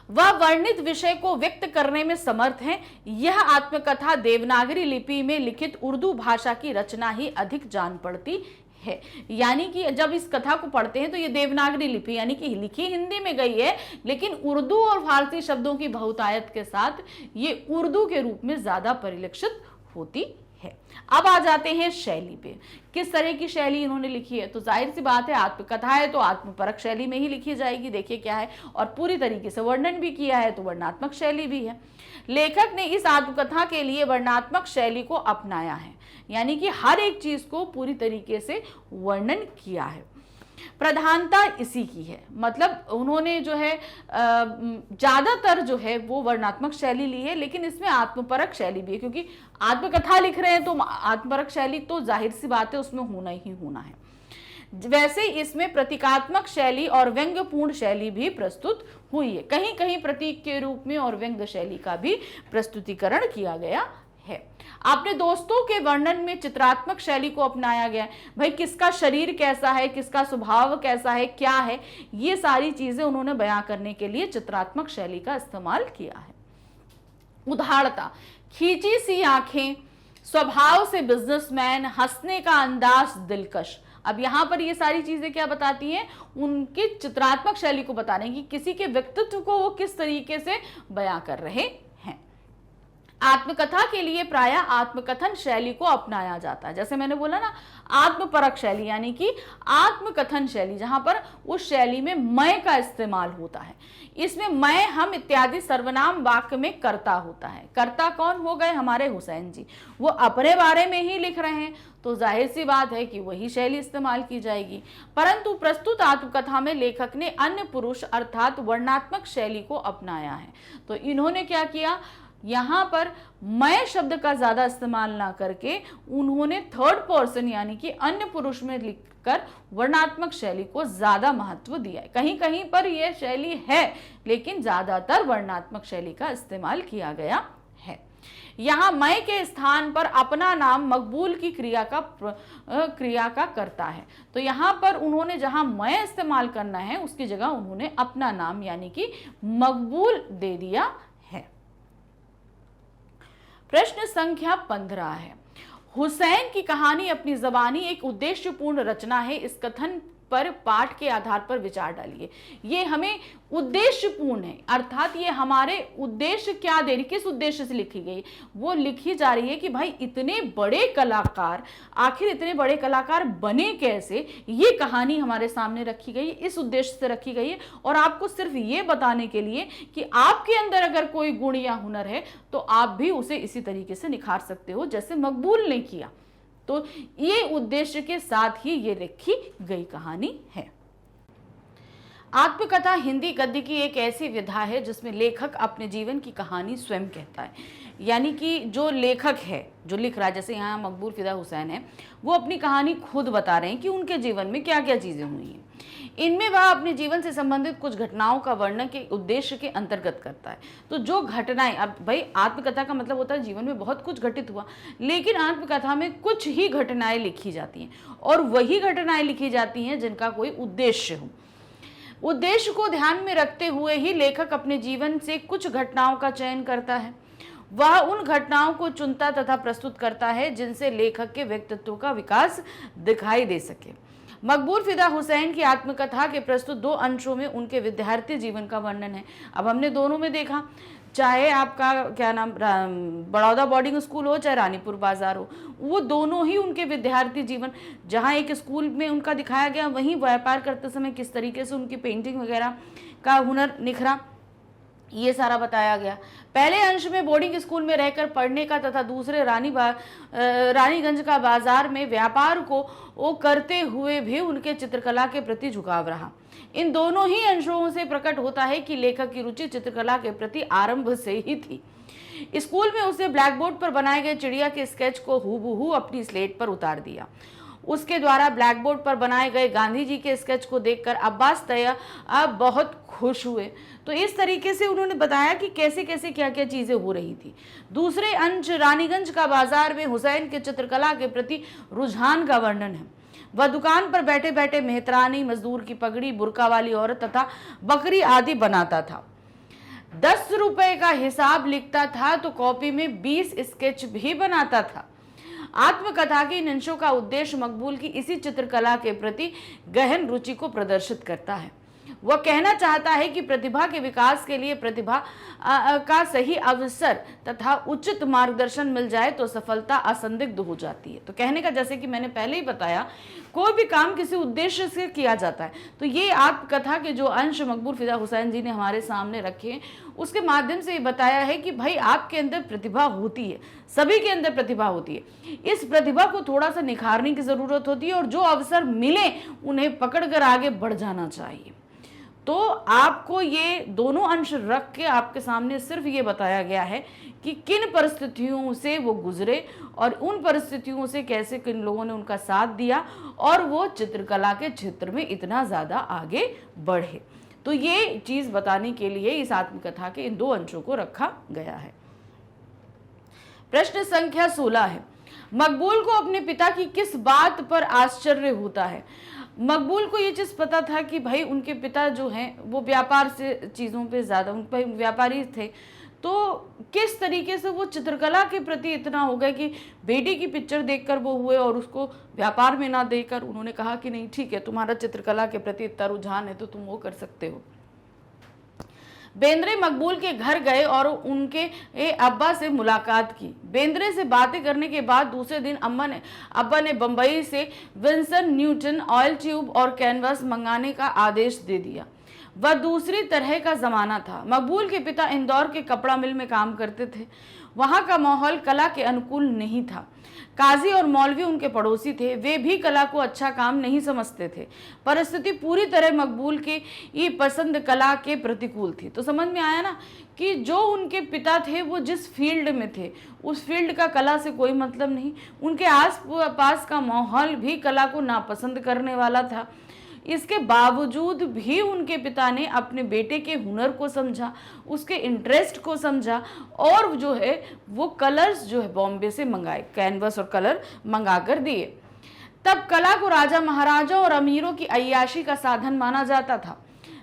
वह वर्णित विषय को व्यक्त करने में समर्थ हैं। यह आत्मकथा देवनागरी लिपि में लिखित उर्दू भाषा की रचना ही अधिक जान पड़ती है। यानी कि जब इस कथा को पढ़ते हैं तो ये देवनागरी लिपि यानी कि लिखी हिंदी में गई है, लेकिन उर्दू और फारसी शब्दों की बहुतायत के साथ ये उर्दू के रूप में ज्यादा परिलक्षित होती है। अब आ जाते हैं शैली पे, किस तरह की शैली इन्होंने लिखी है। तो जाहिर सी बात है आत्मकथा है तो आत्मपरक शैली में ही लिखी जाएगी। देखिए क्या है, और पूरी तरीके से वर्णन भी किया है तो वर्णनात्मक शैली भी है। लेखक ने इस आत्मकथा के लिए वर्णनात्मक शैली को अपनाया है, यानी कि हर एक चीज को पूरी तरीके से वर्णन किया है। प्रधानता इसी की है, मतलब उन्होंने जो है ज्यादातर जो है वो वर्णनात्मक शैली ली है, लेकिन इसमें आत्मपरक शैली भी है, क्योंकि आत्मकथा लिख रहे हैं तो आत्मपरक शैली तो जाहिर सी बात है उसमें होना ही होना है। वैसे इसमें प्रतीकात्मक शैली और व्यंग्यपूर्ण शैली भी प्रस्तुत हुई है। कहीं कहीं प्रतीक के रूप में और व्यंग्य शैली का भी प्रस्तुतिकरण किया गया है। अपने दोस्तों के वर्णन में चित्रात्मक शैली को अपनाया गया। भाई किसका शरीर कैसा है, किसका स्वभाव कैसा है, क्या है, ये सारी चीजें उन्होंने बयां करने के लिए चित्रात्मक शैली का इस्तेमाल किया है। उदारता, खींची सी आंखें, स्वभाव से बिजनेसमैन, हंसने का अंदाज दिलकश। अब यहाँ पर ये सारी चीजें क्या बताती हैं, उनकी चित्रात्मक शैली को बता रही हैं कि किसी के व्यक्तित्व को वो किस तरीके से बयां कर रहे हैं। आत्मकथा के लिए प्रायः आत्मकथन शैली को अपनाया जाता है। जैसे मैंने बोला ना, आत्मपरक शैली यानी कि आत्मकथन शैली, जहां पर उस शैली में मैं का इस्तेमाल होता है। इसमें मैं, हम इत्यादि सर्वनाम वाक्य में कर्ता होता है। कर्ता कौन हो गए, हमारे हुसैन जी, वो अपने बारे में ही लिख रहे हैं तो जाहिर सी बात है कि वही शैली इस्तेमाल की जाएगी। परंतु प्रस्तुत आत्मकथा में लेखक ने अन्य पुरुष अर्थात वर्णनात्मक शैली को अपनाया है। तो इन्होंने क्या किया, यहाँ पर मैं शब्द का ज्यादा इस्तेमाल ना करके उन्होंने थर्ड पर्सन यानी कि अन्य पुरुष में लिखकर वर्णनात्मक शैली को ज्यादा महत्व दिया है। कहीं कहीं पर यह शैली है, लेकिन ज्यादातर वर्णनात्मक शैली का इस्तेमाल किया गया है। यहाँ मैं के स्थान पर अपना नाम मकबूल की क्रिया का करता है। तो यहाँ पर उन्होंने जहां मैं इस्तेमाल करना है उसकी जगह उन्होंने अपना नाम यानी कि मकबूल दे दिया है। प्रश्न संख्या 15 है, हुसैन की कहानी अपनी ज़बानी एक उद्देश्यपूर्ण रचना है। इस कथन पर पाठ के आधार पर विचार डालिए। ये हमें उद्देश्यपूर्ण है, अर्थात ये हमारे उद्देश्य क्या दे रही, किस उद्देश्य से लिखी गई, वो लिखी जा रही है कि भाई इतने बड़े कलाकार, आखिर इतने बड़े कलाकार बने कैसे, ये कहानी हमारे सामने रखी गई, इस उद्देश्य से रखी गई है। और आपको सिर्फ ये बताने के लिए कि आपके अंदर अगर कोई गुण या हुनर है तो आप भी उसे इसी तरीके से निखार सकते हो जैसे मकबूल ने किया। तो ये उद्देश्य के साथ ही ये लिखी गई कहानी है। आत्मकथा हिंदी गद्य की एक ऐसी विधा है जिसमें लेखक अपने जीवन की कहानी स्वयं कहता है, यानी कि जो लेखक है, जो लिख रहा है, जैसे यहाँ मकबूल फिदा हुसैन है, वो अपनी कहानी खुद बता रहे हैं कि उनके जीवन में क्या क्या चीज़ें हुई हैं। इनमें वह अपने जीवन से संबंधित कुछ घटनाओं का वर्णन के उद्देश्य के अंतर्गत करता है। तो जो घटनाएं, अब भाई आत्मकथा का मतलब होता है जीवन में बहुत कुछ घटित हुआ, लेकिन आत्मकथा में कुछ ही घटनाएं लिखी जाती हैं और वही घटनाएं लिखी जाती हैं जिनका कोई उद्देश्य हो। उद्देश्य को ध्यान में रखते हुए ही लेखक अपने जीवन से कुछ घटनाओं का चयन करता है। वह उन घटनाओं को चुनता तथा प्रस्तुत करता है जिनसे लेखक के व्यक्तित्व का विकास दिखाई दे सके। मकबूल फिदा हुसैन की आत्मकथा के प्रस्तुत 2 अंशों में उनके विद्यार्थी जीवन का वर्णन है। अब हमने दोनों में देखा, चाहे आपका क्या नाम बड़ौदा बोर्डिंग स्कूल हो चाहे रानीपुर बाजार हो, वो दोनों ही उनके विद्यार्थी जीवन, जहाँ एक स्कूल में उनका दिखाया गया, वहीं व्यापार करते समय किस तरीके से उनकी पेंटिंग वगैरह का हुनर निखरा, ये सारा बताया गया। पहले अंश में बोर्डिंग स्कूल में रहकर पढ़ने का तथा दूसरे रानीगंज का बाजार में व्यापार को वो करते हुए भी उनके चित्रकला के प्रति झुकाव रहा। इन दोनों ही अंशों से प्रकट होता है कि लेखक की रुचि चित्रकला के प्रति आरंभ से ही थी। स्कूल में उसे ब्लैक बोर्ड पर बनाए गए चिड़िया के स्केच को हूबहू अपनी स्लेट पर उतार दिया। उसके द्वारा ब्लैक बोर्ड पर बनाए गए गांधी जी के स्केच को देखकर अब्बास तैयब बहुत खुश हुए। तो इस तरीके से उन्होंने बताया कि कैसे कैसे क्या क्या चीज़ें हो रही थी। दूसरे अंश रानीगंज का बाजार में हुसैन के चित्रकला के प्रति रुझान का वर्णन है। वह दुकान पर बैठे बैठे मेहतरानी, मजदूर की पगड़ी, बुर्का वाली औरत तथा बकरी आदि बनाता था। 10 रुपए का हिसाब लिखता था तो कॉपी में 20 स्केच भी बनाता था। आत्मकथा के इन अंशों का उद्देश्य मकबूल की इसी चित्रकला के प्रति गहन रुचि को प्रदर्शित करता है। वह कहना चाहता है कि प्रतिभा के विकास के लिए प्रतिभा का सही अवसर तथा उचित मार्गदर्शन मिल जाए तो सफलता असंदिग्ध हो जाती है। तो कहने का, जैसे कि मैंने पहले ही बताया, कोई भी काम किसी उद्देश्य से किया जाता है। तो ये आत्मकथा के जो अंश मकबूल फिदा हुसैन जी ने हमारे सामने रखे हैं, उसके माध्यम से ये बताया है कि भाई आपके अंदर प्रतिभा होती है, सभी के अंदर प्रतिभा होती है। इस प्रतिभा को थोड़ा सा निखारने की ज़रूरत होती है और जो अवसर मिले उन्हें पकड़कर आगे बढ़ जाना चाहिए। तो आपको ये दोनों अंश रख के आपके सामने सिर्फ ये बताया गया है कि किन परिस्थितियों से वो गुजरे और उन परिस्थितियों से कैसे किन लोगों ने उनका साथ दिया और वो चित्रकला के क्षेत्र में इतना ज़्यादा आगे बढ़े। तो ये चीज़ बताने के लिए इस आत्मकथा के इन 2 अंशों को रखा गया है। प्रश्न संख्या 16 है, मकबूल को अपने पिता की किस बात पर आश्चर्य होता है? मकबूल को ये चीज़ पता था कि भाई उनके पिता जो हैं वो व्यापार से चीज़ों पे ज़्यादा, उन व्यापारी थे, तो किस तरीके से वो चित्रकला के प्रति इतना हो गए कि बेटी की पिक्चर देखकर वो हुए और उसको व्यापार में ना देकर उन्होंने कहा कि नहीं ठीक है, तुम्हारा चित्रकला के प्रति इतना रुझान है तो तुम वो कर सकते हो। बेंद्रे मकबूल के घर गए और उनके अब्बा से मुलाकात की। बेंद्रे से बातें करने के बाद दूसरे दिन अब्बा ने बम्बई से विंसन न्यूटन ऑयल ट्यूब और कैनवास मंगाने का आदेश दे दिया। वह दूसरी तरह का ज़माना था। मकबूल के पिता इंदौर के कपड़ा मिल में काम करते थे। वहाँ का माहौल कला के अनुकूल नहीं था। काजी और मौलवी उनके पड़ोसी थे, वे भी कला को अच्छा काम नहीं समझते थे। परिस्थिति पूरी तरह मकबूल के ये पसंद कला के प्रतिकूल थी। तो समझ में आया ना कि जो उनके पिता थे वो जिस फील्ड में थे उस फील्ड का कला से कोई मतलब नहीं। उनके आस पास का माहौल भी कला को नापसंद करने वाला था। इसके बावजूद भी उनके पिता ने अपने बेटे के हुनर को समझा, उसके इंटरेस्ट को समझा और जो है वो कलर्स जो है बॉम्बे से मंगाए, कैनवस और कलर मंगा कर दिए। तब कला को राजा महाराजा और अमीरों की अय्याशी का साधन माना जाता था।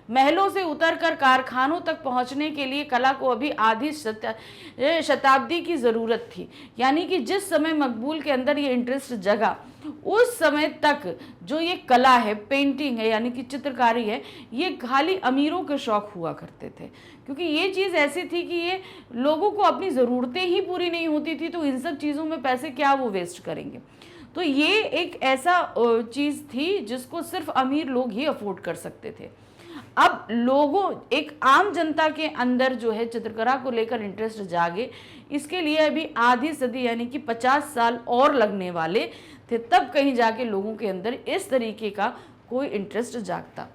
महलों से उतरकर कारखानों तक पहुंचने के लिए कला को अभी आधी शताब्दी की ज़रूरत थी। यानी कि जिस समय मकबूल के अंदर ये इंटरेस्ट जगा, उस समय तक जो ये कला है, पेंटिंग है यानी कि चित्रकारी है, ये खाली अमीरों के शौक हुआ करते थे, क्योंकि ये चीज़ ऐसी थी कि ये लोगों को अपनी ज़रूरतें ही पूरी नहीं होती थी, तो इन सब चीज़ों में पैसे क्या वो वेस्ट करेंगे। तो ये एक ऐसा चीज़ थी जिसको सिर्फ अमीर लोग ही अफोर्ड कर सकते थे। अब लोगों, एक आम जनता के अंदर जो है चित्रकला को लेकर इंटरेस्ट जागे, इसके लिए अभी आधी सदी यानी कि 50 साल और लगने वाले थे, तब कहीं जाके लोगों के अंदर इस तरीके का कोई इंटरेस्ट जागता।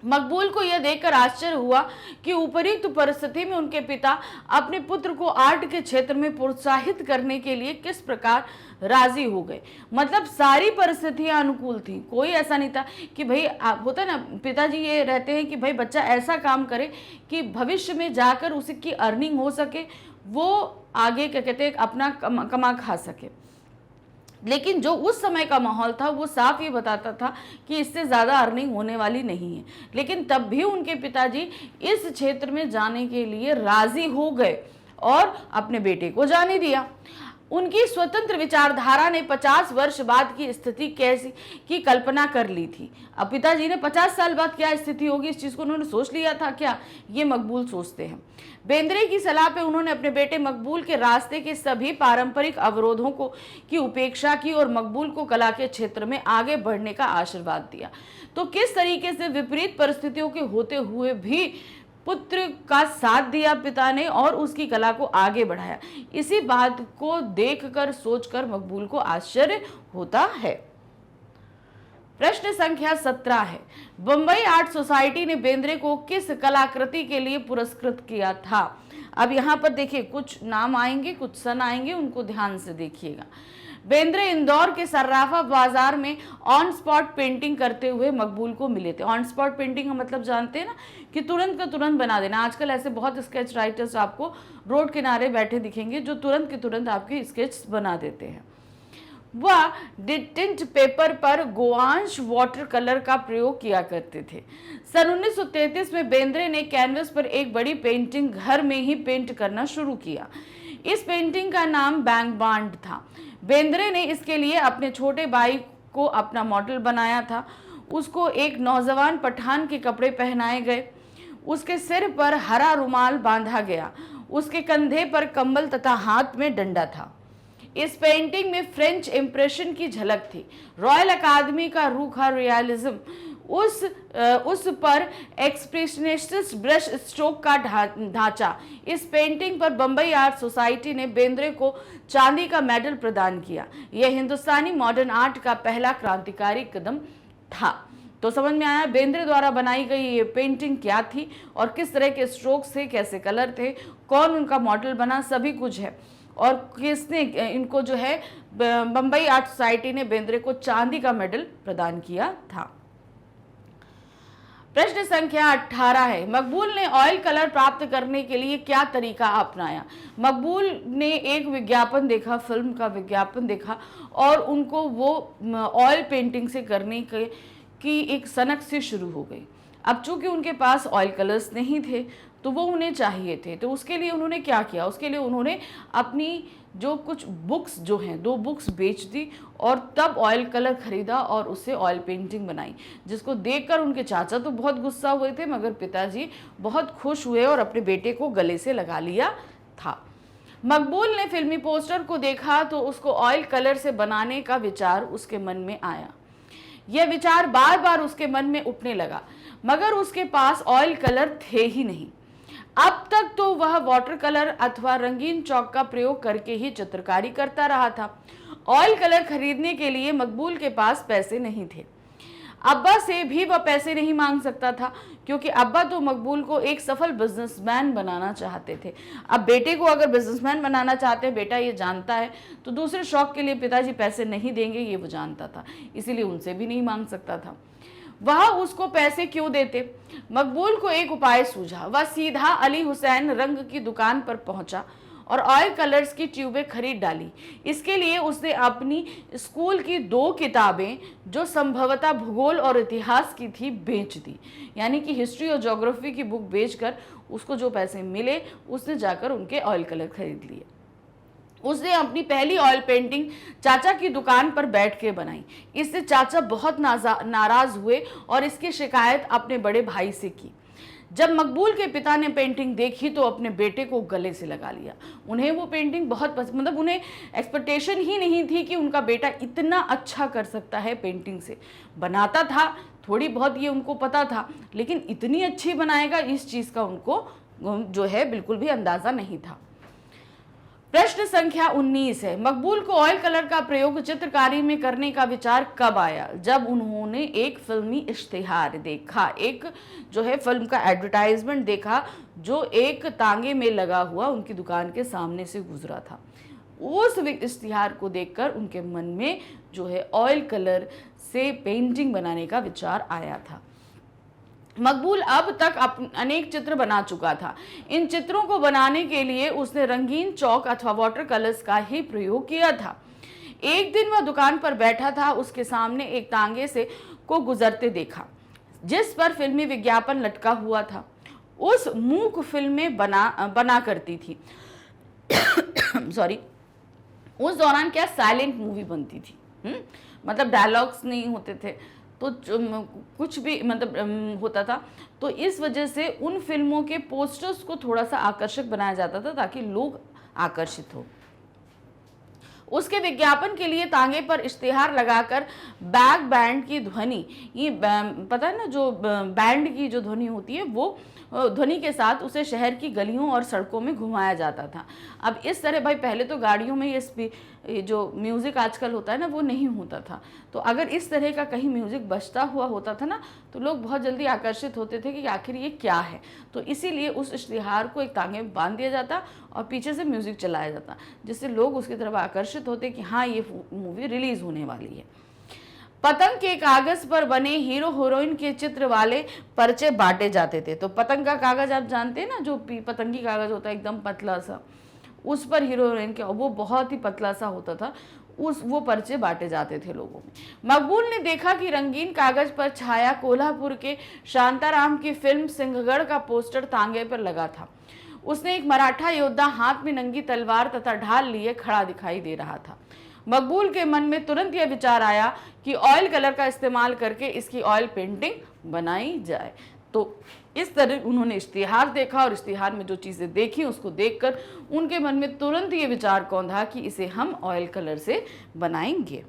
मकबूल को यह देखकर आश्चर्य हुआ कि उपयुक्त परिस्थिति में उनके पिता अपने पुत्र को आर्ट के क्षेत्र में प्रोत्साहित करने के लिए किस प्रकार राजी हो गए। मतलब सारी परिस्थितियां अनुकूल थी, कोई ऐसा नहीं था कि भाई होता ना, पिताजी ये रहते हैं कि भाई बच्चा ऐसा काम करे कि भविष्य में जाकर उसकी अर्निंग हो सके, वो आगे क्या कहते हैं अपना कमा खा सके। लेकिन जो उस समय का माहौल था वो साफ ये बताता था कि इससे ज़्यादा अर्निंग होने वाली नहीं है। लेकिन तब भी उनके पिताजी इस क्षेत्र में जाने के लिए राज़ी हो गए और अपने बेटे को जाने दिया। उनकी स्वतंत्र विचारधारा ने 50 वर्ष बाद की स्थिति कैसी की कल्पना कर ली थी। अब पिताजी ने 50 साल बाद क्या स्थिति होगी इस चीज़ को उन्होंने सोच लिया था क्या? ये मकबूल सोचते हैं। बेंद्रे की सलाह पे उन्होंने अपने बेटे मकबूल के रास्ते के सभी पारंपरिक अवरोधों को की उपेक्षा की और मकबूल को कला के क्षेत्र में आगे बढ़ने का आशीर्वाद दिया। तो किस तरीके से विपरीत परिस्थितियों के होते हुए भी पुत्र का साथ दिया पिता ने और उसकी कला को आगे बढ़ाया। इसी बात को देखकर सोचकर मकबूल को आश्चर्य होता है। प्रश्न संख्या 17 है, बंबई आर्ट सोसाइटी ने बेंद्रे को किस कलाकृति के लिए पुरस्कृत किया था? अब यहाँ पर देखिए कुछ नाम आएंगे, कुछ सन आएंगे, उनको ध्यान से देखिएगा। बेंद्रे इंदौर के सर्राफा बाजार में ऑन स्पॉट पेंटिंग करते हुए मकबूल को मिले थे। ऑन स्पॉट पेंटिंग का मतलब जानते हैं ना कि तुरंत का तुरंत बना देना। आजकल ऐसे बहुत स्केच राइटर्स आपको रोड किनारे बैठे दिखेंगे जो तुरंत के तुरंत आपके स्केच बना देते हैं। वह टिंट पेपर पर गुआंश वाटर कलर का प्रयोग किया करते थे। सन 1933 में बेंद्रे ने कैनवस पर एक बड़ी पेंटिंग घर में ही पेंट करना शुरू किया। इस पेंटिंग का नाम बैंक बांड था। बेंद्रे ने इसके लिए अपने छोटे भाई को अपना मॉडल बनाया था। उसको एक नौजवान पठान के कपड़े पहनाए गए, उसके सिर पर हरा रुमाल बांधा गया, उसके कंधे पर कंबल तथा हाथ में डंडा था। इस पेंटिंग में फ्रेंच इंप्रेशन की झलक थी। रॉयल अकादमी का रूखा रियलिज्म, उस पर एक्सप्रेशनिस्ट ब्रश स्ट्रोक का ढांचा। इस पेंटिंग पर बंबई आर्ट सोसाइटी ने बेंद्रे को चांदी का मेडल प्रदान किया। यह हिंदुस्तानी मॉडर्न आर्ट का पहला क्रांतिकारी कदम था। तो समझ में आया बेंद्रे द्वारा बनाई गई ये पेंटिंग क्या थी और किस तरह के स्ट्रोक्स थे, कैसे कलर थे, कौन उनका मॉडल बना, सभी कुछ है। और किसने इनको जो है बंबई आर्ट सोसाइटी ने बेंद्रे को चांदी का मेडल प्रदान किया था। प्रश्न संख्या 18 है, मकबूल ने ऑयल कलर प्राप्त करने के लिए क्या तरीका अपनाया? मकबूल ने एक विज्ञापन देखा, फिल्म का विज्ञापन देखा और उनको वो ऑयल पेंटिंग से करने की एक सनक से शुरू हो गई। अब चूंकि उनके पास ऑयल कलर्स नहीं थे तो वो उन्हें चाहिए थे, तो उसके लिए उन्होंने क्या किया? उसके लिए उन्होंने अपनी जो कुछ बुक्स जो हैं 2 बुक्स बेच दी और तब ऑयल कलर खरीदा और उससे ऑयल पेंटिंग बनाई, जिसको देखकर उनके चाचा तो बहुत गुस्सा हुए थे मगर पिताजी बहुत खुश हुए और अपने बेटे को गले से लगा लिया था। मकबूल ने फिल्मी पोस्टर को देखा तो उसको ऑयल कलर से बनाने का विचार उसके मन में आया। यह विचार बार बार उसके मन में उठने लगा मगर उसके पास ऑयल कलर थे ही नहीं। अब तक तो वह वाटर कलर अथवा रंगीन चौक का प्रयोग करके ही चित्रकारी करता रहा था। ऑयल कलर खरीदने के लिए मकबूल के पास पैसे नहीं थे। अब्बा से भी वह पैसे नहीं मांग सकता था क्योंकि अब्बा तो मकबूल को एक सफल बिजनेसमैन बनाना चाहते थे। अब बेटे को अगर बिजनेसमैन बनाना चाहते हैं, बेटा ये जानता है, तो दूसरे शौक के लिए पिताजी पैसे नहीं देंगे, ये वो जानता था, इसीलिए उनसे भी नहीं मांग सकता था। वह उसको पैसे क्यों देते? मकबूल को एक उपाय सूझा। वह सीधा अली हुसैन रंग की दुकान पर पहुंचा और ऑयल कलर्स की ट्यूबें खरीद डाली। इसके लिए उसने अपनी स्कूल की 2 किताबें जो संभवतः भूगोल और इतिहास की थी बेच दी। यानी कि हिस्ट्री और ज्योग्राफी की बुक बेचकर उसको जो पैसे मिले उसने जाकर उनके ऑयल कलर खरीद लिए। उसने अपनी पहली ऑयल पेंटिंग चाचा की दुकान पर बैठ के बनाई। इससे चाचा बहुत नाराज हुए और इसकी शिकायत अपने बड़े भाई से की। जब मकबूल के पिता ने पेंटिंग देखी तो अपने बेटे को गले से लगा लिया। उन्हें वो पेंटिंग बहुत पसंद, मतलब उन्हें एक्सपेक्टेशन ही नहीं थी कि उनका बेटा इतना अच्छा कर सकता है। पेंटिंग से बनाता था थोड़ी बहुत, ये उनको पता था, लेकिन इतनी अच्छी बनाएगा इस चीज़ का उनको जो है बिल्कुल भी अंदाज़ा नहीं था। प्रश्न संख्या 19 है, मकबूल को ऑयल कलर का प्रयोग चित्रकारी में करने का विचार कब आया? जब उन्होंने एक फिल्मी इश्तिहार देखा, एक जो है फिल्म का एडवर्टाइजमेंट देखा जो एक तांगे में लगा हुआ उनकी दुकान के सामने से गुजरा था। उस इश्तिहार को देखकर उनके मन में जो है ऑयल कलर से पेंटिंग बनाने का विचार आया था। मकबूल अब तक अनेक चित्र बना चुका था। इन चित्रों को बनाने के लिए उसने रंगीन चौक अथवा वाटर कलर्स का ही प्रयोग किया था। एक दिन वह दुकान पर बैठा था, उसके सामने एक तांगे से को गुजरते देखा जिस पर फिल्मी विज्ञापन लटका हुआ था। उस मूक फिल्में बना करती थी सॉरी, उस दौरान क्या साइलेंट मूवी बनती थी, मतलब डायलॉग्स नहीं होते थे, तो कुछ भी मतलब होता था। तो इस वजह से उन फिल्मों के पोस्टर्स को थोड़ा सा आकर्षक बनाया जाता था ताकि लोग आकर्षित हो। उसके विज्ञापन के लिए तांगे पर इश्तिहार लगाकर बैक बैंड की ध्वनि, ये पता है ना, जो बैंड की जो ध्वनि होती है वो ध्वनि के साथ उसे शहर की गलियों और सड़कों में घुमाया जाता था। अब इस तरह भाई पहले तो गाड़ियों में ये जो म्यूज़िक आजकल होता है ना वो नहीं होता था, तो अगर इस तरह का कहीं म्यूज़िक बजता हुआ होता था ना तो लोग बहुत जल्दी आकर्षित होते थे कि आखिर ये क्या है। तो इसीलिए उस इश्तिहार को एक तांगे में बांध दिया जाता और पीछे से म्यूज़िक चलाया जाता, जिससे लोग उसकी तरफ आकर्षित होते कि हाँ ये मूवी रिलीज़ होने वाली है। पतंग के कागज पर बने हीरो हीरोइन के चित्र वाले पर्चे बांटे जाते थे। तो पतंग का कागज आप जानते हैं ना, जो पतंगी कागज होता है एकदम पतला सा, उस पर हीरो हीरोइन के, वो बहुत ही पतला सा होता था, वो पर्चे बांटे जाते थे लोगों में। मकबूल ने देखा कि रंगीन कागज पर छाया कोल्हापुर के शांताराम की फिल्म सिंहगढ़ का पोस्टर तांगे पर लगा था। उसने एक मराठा योद्धा हाथ में नंगी तलवार तथा ढाल लिए खड़ा दिखाई दे रहा था। मकबूल के मन में तुरंत यह विचार आया कि ऑयल कलर का इस्तेमाल करके इसकी ऑयल पेंटिंग बनाई जाए। तो इस तरह उन्होंने इश्तिहार देखा और इश्तिहार में जो चीज़ें देखी उसको देखकर उनके मन में तुरंत ये विचार कौंधा कि इसे हम ऑयल कलर से बनाएंगे।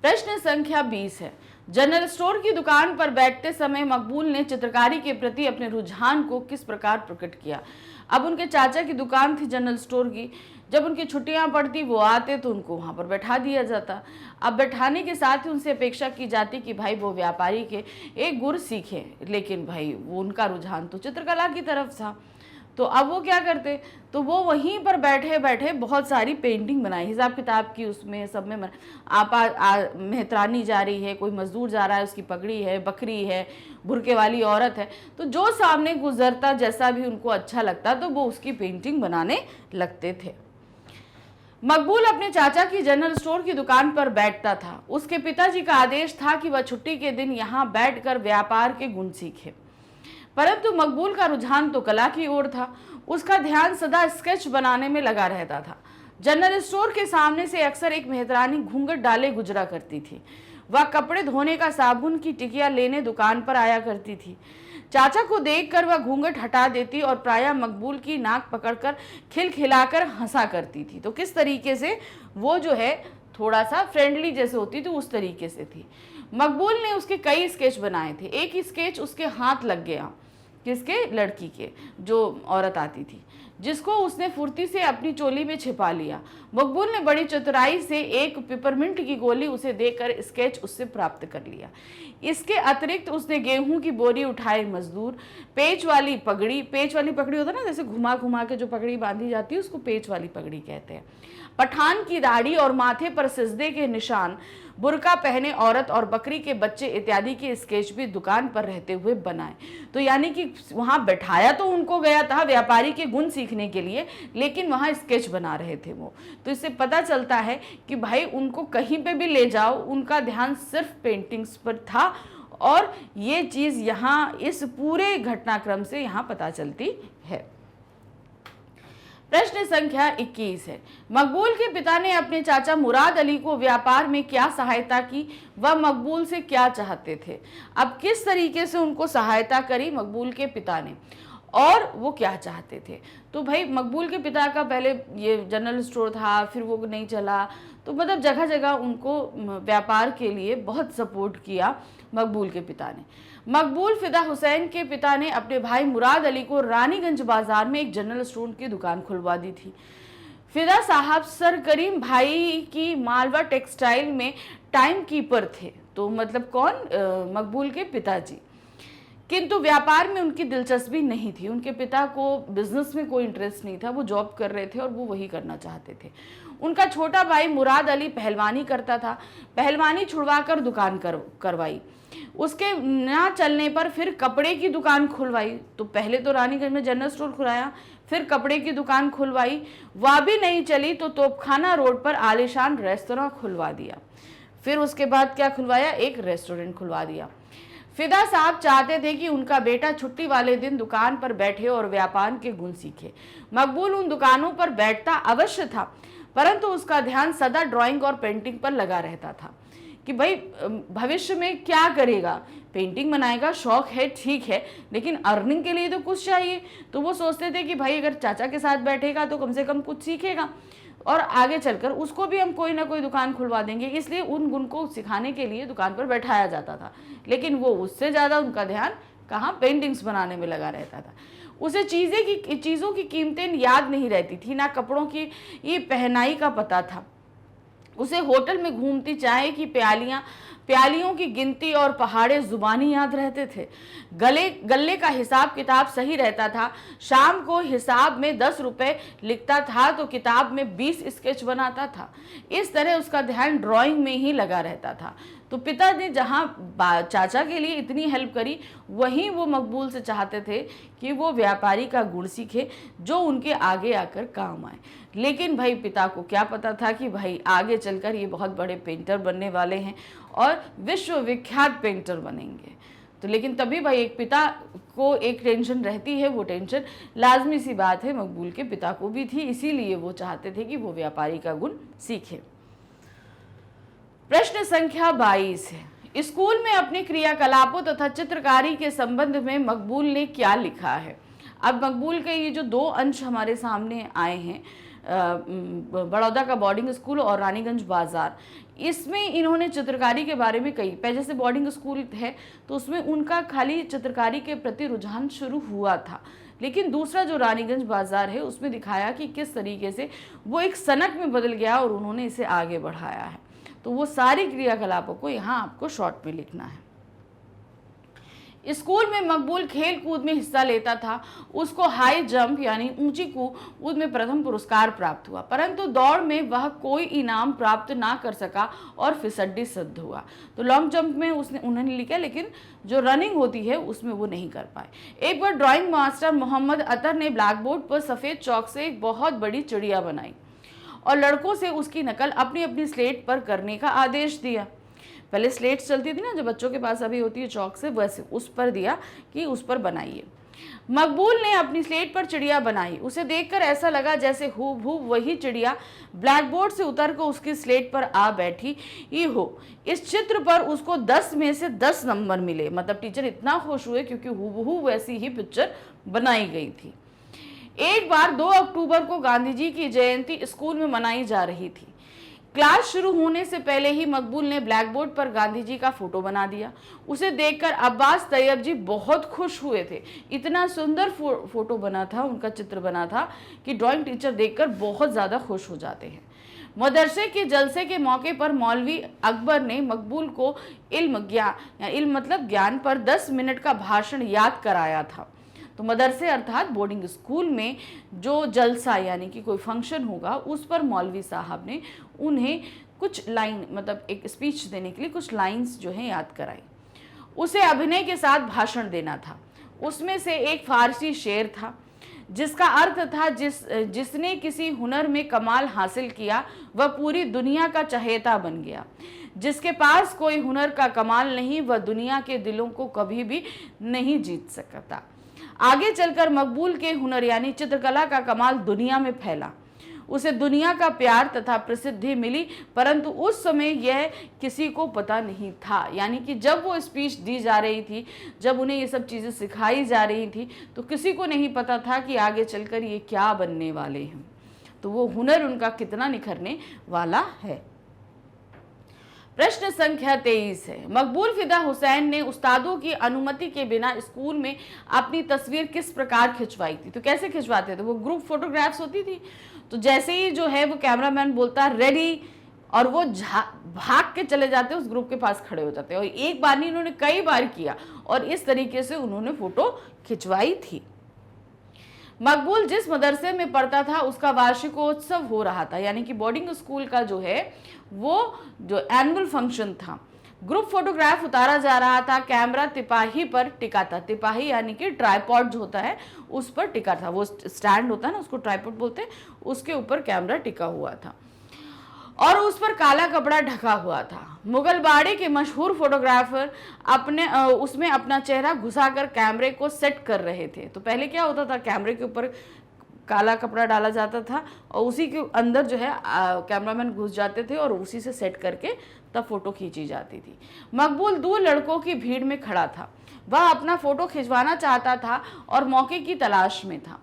प्रश्न संख्या 20 है, जनरल स्टोर की दुकान पर बैठते समय मकबूल ने चित्रकारी के प्रति अपने रुझान को किस प्रकार प्रकट किया? अब उनके चाचा की दुकान थी जनरल स्टोर की, जब उनकी छुट्टियां पड़ती वो आते तो उनको वहाँ पर बैठा दिया जाता। अब बैठाने के साथ ही उनसे अपेक्षा की जाती कि भाई वो व्यापारी के एक गुर सीखें, लेकिन भाई वो उनका रुझान तो चित्रकला की तरफ था। तो अब वो क्या करते, तो वो वहीं पर बैठे बैठे बहुत सारी पेंटिंग बनाई, हिसाब किताब की, उसमें सब में मेहतरानी जा रही है, कोई मजदूर जा रहा है, उसकी पगड़ी है, बकरी है, बुरके वाली औरत है, तो जो सामने गुजरता जैसा भी उनको अच्छा लगता तो वो उसकी पेंटिंग बनाने लगते थे। मकबूल अपने चाचा की जनरल स्टोर की दुकान पर बैठता था। उसके पिताजी का आदेश था कि वह छुट्टी के दिन यहाँ बैठकर व्यापार के गुण सीखे, परंतु मकबूल का रुझान तो कला की ओर था। उसका ध्यान सदा स्केच बनाने में लगा रहता था। जनरल स्टोर के सामने से अक्सर एक मेहतरानी घूंघट डाले गुजरा करती थी। वह कपड़े धोने का साबुन की टिकिया लेने दुकान पर आया करती थी। चाचा को देखकर वह घूंघट हटा देती और प्रायः मकबूल की नाक पकड़कर खिलखिलाकर हंसा करती थी। तो किस तरीके से वो जो है थोड़ा सा फ्रेंडली जैसे होती थी उस तरीके से थी। मकबूल ने उसके कई स्केच बनाए थे। एक स्केच उसके हाथ लग गया, किसके, लड़की के, जो औरत आती थी, जिसको उसने फुर्ती से अपनी चोली में छिपा लिया। मकबूल ने बड़ी चतुराई से एक पिपरमिंट की गोली उसे देकर स्केच उससे प्राप्त कर लिया। इसके अतिरिक्त उसने गेहूं की बोरी उठाए मजदूर, पेच वाली पगड़ी होता है ना, जैसे घुमा घुमा के जो पगड़ी बांधी जाती है उसको पेच वाली पगड़ी कहते हैं, पठान की दाढ़ी और माथे पर सिजदे के निशान, बुर्का पहने औरत और बकरी के बच्चे इत्यादि के स्केच भी दुकान पर रहते हुए बनाए। तो यानी कि वहां बैठाया तो उनको गया था व्यापारी के गुण सीखने के लिए, लेकिन वहां स्केच बना रहे थे वो। तो इससे पता चलता है कि भाई उनको कहीं पे भी ले जाओ, उनका ध्यान सिर्फ पेंटिंग्स पर था, और ये चीज यहाँ इस पूरे घटनाक्रम से यहाँ पता चलती है। प्रश्न संख्या 21 है, मकबूल के पिता ने अपने चाचा मुराद अली को व्यापार में क्या सहायता की, वह मकबूल से क्या चाहते थे। अब किस तरीके से उनको सहायता करी मकबूल के पिता ने और वो क्या चाहते थे। तो भाई मकबूल के पिता का पहले ये जनरल स्टोर था, फिर वो नहीं चला, तो मतलब जगह जगह उनको व्यापार के लिए बहुत सपोर्ट किया मकबूल के पिता ने। मकबूल फिदा हुसैन के पिता ने अपने भाई मुराद अली को रानीगंज बाजार में एक जनरल स्टोर की दुकान खुलवा दी थी। फिदा साहब सर करीम भाई की मालवा टेक्सटाइल में टाइम कीपर थे। तो मतलब कौन, मकबूल के पिताजी। किंतु व्यापार में उनकी दिलचस्पी नहीं थी, उनके पिता को बिजनेस में कोई इंटरेस्ट नहीं था, वो जॉब कर रहे थे और वो वही करना चाहते थे। उनका छोटा भाई मुराद अली पहलवानी करता था, पहलवानी छुड़वा कर दुकान करवाई। उसके ना चलने पर फिर कपड़े की दुकान खुलवाई। तो पहले तो रानीगंज में जनरल स्टोर खुलाया, फिर कपड़े की दुकान खुलवाई, वह भी नहीं चली तो तोपखाना रोड पर आलीशान रेस्तोरां खुलवा दिया। फिर उसके बाद क्या खुलवाया, एक रेस्टोरेंट खुलवा दिया। फिदा साहब चाहते थे कि उनका बेटा छुट्टी वाले दिन दुकान पर बैठे और व्यापार के गुण सीखे। मकबूल उन दुकानों पर बैठता अवश्य था, परंतु उसका ध्यान सदा ड्राइंग और पेंटिंग पर लगा रहता था कि भाई भविष्य में क्या करेगा, पेंटिंग बनाएगा, शौक है ठीक है, लेकिन अर्निंग के लिए तो कुछ चाहिए। तो वो सोचते थे कि भाई अगर चाचा के साथ बैठेगा तो कम से कम कुछ सीखेगा और आगे चलकर उसको भी हम कोई ना कोई दुकान खुलवा देंगे, इसलिए उन गुण को सिखाने के लिए दुकान पर बैठाया जाता था। लेकिन वो उससे ज़्यादा उनका ध्यान कहाँ, पेंटिंग्स बनाने में लगा रहता था। उसे चीज़ों की कीमतें याद नहीं रहती थी, ना कपड़ों की ये पहनाई का पता था। उसे होटल में घूमती चाय की प्यालियों की गिनती और पहाड़े जुबानी याद रहते थे। गल्ले का हिसाब किताब सही रहता था। शाम को हिसाब में 10 रुपए लिखता था तो किताब में 20 स्केच बनाता था। इस तरह उसका ध्यान ड्राइंग में ही लगा रहता था। तो पिता ने जहाँ चाचा के लिए इतनी हेल्प करी, वहीं वो मकबूल से चाहते थे कि वो व्यापारी का गुण सीखे जो उनके आगे आकर काम आए। लेकिन भाई पिता को क्या पता था कि भाई आगे चलकर ये बहुत बड़े पेंटर बनने वाले हैं और विश्वविख्यात पेंटर बनेंगे। तो लेकिन तभी भाई एक पिता को एक टेंशन रहती है, वो टेंशन लाजमी सी बात है मकबूल के पिता को भी थी, इसीलिए वो चाहते थे कि वो व्यापारी का गुण सीखे। प्रश्न संख्या 22 है, स्कूल में अपने क्रियाकलापों तथा चित्रकारी के संबंध में मकबूल ने क्या लिखा है। अब मकबूल के ये जो 2 अंश हमारे सामने आए हैं, बड़ौदा का बोर्डिंग स्कूल और रानीगंज बाजार, इसमें इन्होंने चित्रकारी के बारे में कही। पहले जैसे बोर्डिंग स्कूल है तो उसमें उनका खाली चित्रकारी के प्रति रुझान शुरू हुआ था, लेकिन दूसरा जो रानीगंज बाजार है उसमें दिखाया कि किस तरीके से वो एक सनक में बदल गया और उन्होंने इसे आगे बढ़ाया है। तो वो सारी क्रियाकलापों को यहाँ आपको शॉर्ट में लिखना है। स्कूल में मकबूल खेल कूद में हिस्सा लेता था। उसको हाई जंप यानी ऊंची कूद में प्रथम पुरस्कार प्राप्त हुआ, परंतु दौड़ में वह कोई इनाम प्राप्त ना कर सका और फिसड्डी सिद्ध हुआ। तो लॉन्ग जंप में उन्होंने लिखा, लेकिन जो रनिंग होती है उसमें वो नहीं कर पाए। एक बार ड्राइंग मास्टर मोहम्मद अतर ने ब्लैक बोर्ड पर सफ़ेद चौक से एक बहुत बड़ी चिड़िया बनाई और लड़कों से उसकी नकल अपनी अपनी स्लेट पर करने का आदेश दिया। पहले स्लेट चलती थी ना जो बच्चों के पास अभी होती है चौक से, वैसे उस पर दिया कि उस पर बनाइए। मकबूल ने अपनी स्लेट पर चिड़िया बनाई। उसे देखकर ऐसा लगा जैसे हूबहू वही चिड़िया ब्लैक बोर्ड से उतरकर उसकी स्लेट पर आ बैठी ही हो। इस चित्र पर उसको 10 में से 10 नंबर मिले। मतलब टीचर इतना खुश हुए क्योंकि हूबहू वैसी ही पिक्चर बनाई गई थी। एक बार 2 अक्टूबर को गांधी जी की जयंती स्कूल में मनाई जा रही थी। क्लास शुरू होने से पहले ही मकबूल ने ब्लैक बोर्ड पर गांधी जी का फोटो बना दिया। उसे देखकर अब्बास तैयब जी बहुत खुश हुए थे। इतना सुंदर फोटो बना था, उनका चित्र बना था कि ड्राइंग टीचर देखकर बहुत ज़्यादा खुश हो जाते हैं। मदरसे के जलसे के मौके पर मौलवी अकबर ने मकबूल को इल्म मतलब ज्ञान पर 10 मिनट का भाषण याद कराया था। तो मदरसे अर्थात बोर्डिंग स्कूल में जो जलसा यानी कि कोई फंक्शन होगा उस पर मौलवी साहब ने उन्हें कुछ लाइन, मतलब एक स्पीच देने के लिए कुछ लाइंस जो है याद कराई। उसे अभिनय के साथ भाषण देना था। उसमें से एक फारसी शेर था जिसका अर्थ था, जिसने किसी हुनर में कमाल हासिल किया वह पूरी दुनिया का चहेता बन गया। जिसके पास कोई हुनर का कमाल नहीं वह दुनिया के दिलों को कभी भी नहीं जीत सकता। आगे चलकर मकबूल के हुनर यानी चित्रकला का कमाल दुनिया में फैला। उसे दुनिया का प्यार तथा प्रसिद्धि मिली, परंतु उस समय यह किसी को पता नहीं था। यानी कि जब वो स्पीच दी जा रही थी, जब उन्हें ये सब चीज़ें सिखाई जा रही थी, तो किसी को नहीं पता था कि आगे चलकर ये क्या बनने वाले हैं, तो वो हुनर उनका कितना निखरने वाला है। प्रश्न संख्या 23 है, मकबूल फिदा हुसैन ने उस्तादों की अनुमति के बिना स्कूल में अपनी तस्वीर किस प्रकार खिंचवाई थी? तो कैसे खिंचवाते थे? वो ग्रुप फोटोग्राफ्स होती थी, तो जैसे ही जो है वो कैमरामैन बोलता रेडी, और वो भाग के चले जाते, उस ग्रुप के पास खड़े हो जाते। और एक बार नहीं, इन्होंने कई बार किया और इस तरीके से उन्होंने फोटो खिंचवाई थी। मकबूल जिस मदरसे में पढ़ता था उसका वार्षिकोत्सव हो रहा था, यानी कि बोर्डिंग स्कूल का जो है वो जो एनुअल फंक्शन था। ग्रुप फोटोग्राफ उतारा जा रहा था। कैमरा तिपाही पर टिका था। तिपाही यानी कि ट्राइपॉड जो होता है उस पर टिका था। वो स्टैंड होता है ना, उसको ट्राइपॉड बोलते हैं, उसके ऊपर कैमरा टिका हुआ था और उस पर काला कपड़ा ढका हुआ था। मुगलबाड़ी के मशहूर फोटोग्राफर उसमें अपना चेहरा घुसाकर कैमरे को सेट कर रहे थे। तो पहले क्या होता था, कैमरे के ऊपर काला कपड़ा डाला जाता था और उसी के अंदर जो है कैमरामैन घुस जाते थे और उसी से सेट करके तब फोटो खींची जाती थी। मकबूल दूर लड़कों की भीड़ में खड़ा था। वह अपना फोटो खिंचवाना चाहता था और मौके की तलाश में था।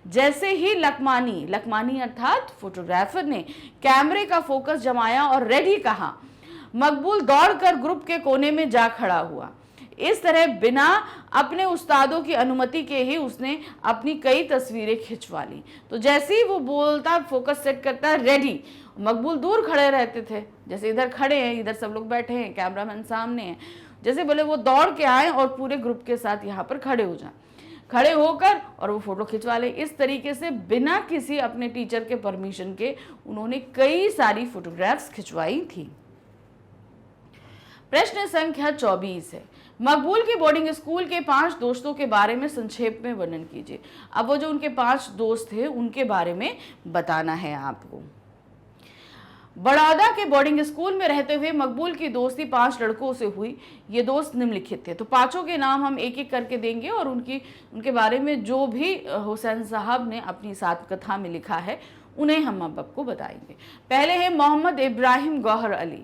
जैसे ही लकमानी अर्थात फोटोग्राफर ने कैमरे का फोकस जमाया और रेडी कहा, मकबूल दौड़कर ग्रुप के कोने में जा खड़ा हुआ। इस तरह बिना अपने उस्तादों की अनुमति के ही उसने अपनी कई तस्वीरें खिंचवा ली। तो जैसे ही वो बोलता, फोकस सेट करता, रेडी, मकबूल दूर खड़े रहते थे। जैसे इधर खड़े हैं, इधर सब लोग बैठे हैं, कैमरामैन सामने हैं, जैसे बोले वो दौड़ के आए और पूरे ग्रुप के साथ यहाँ पर खड़े हो जाए, खड़े होकर और वो फोटो खिंचवा ले। इस तरीके से बिना किसी अपने टीचर के परमिशन के उन्होंने कई सारी फोटोग्राफ्स खिंचवाई थी। प्रश्न संख्या 24 है, मकबूल के बोर्डिंग स्कूल के 5 दोस्तों के बारे में संक्षेप में वर्णन कीजिए। अब वो जो उनके 5 दोस्त थे उनके बारे में बताना है आपको। बड़ौदा के बोर्डिंग स्कूल में रहते हुए मकबूल की दोस्ती 5 लड़कों से हुई। ये दोस्त निम्नलिखित थे। तो 5 के नाम हम एक एक करके देंगे और उनके बारे में जो भी हुसैन साहब ने अपनी साथ कथा में लिखा है उन्हें हम अब आपको बताएंगे। पहले है मोहम्मद इब्राहिम गौहर अली।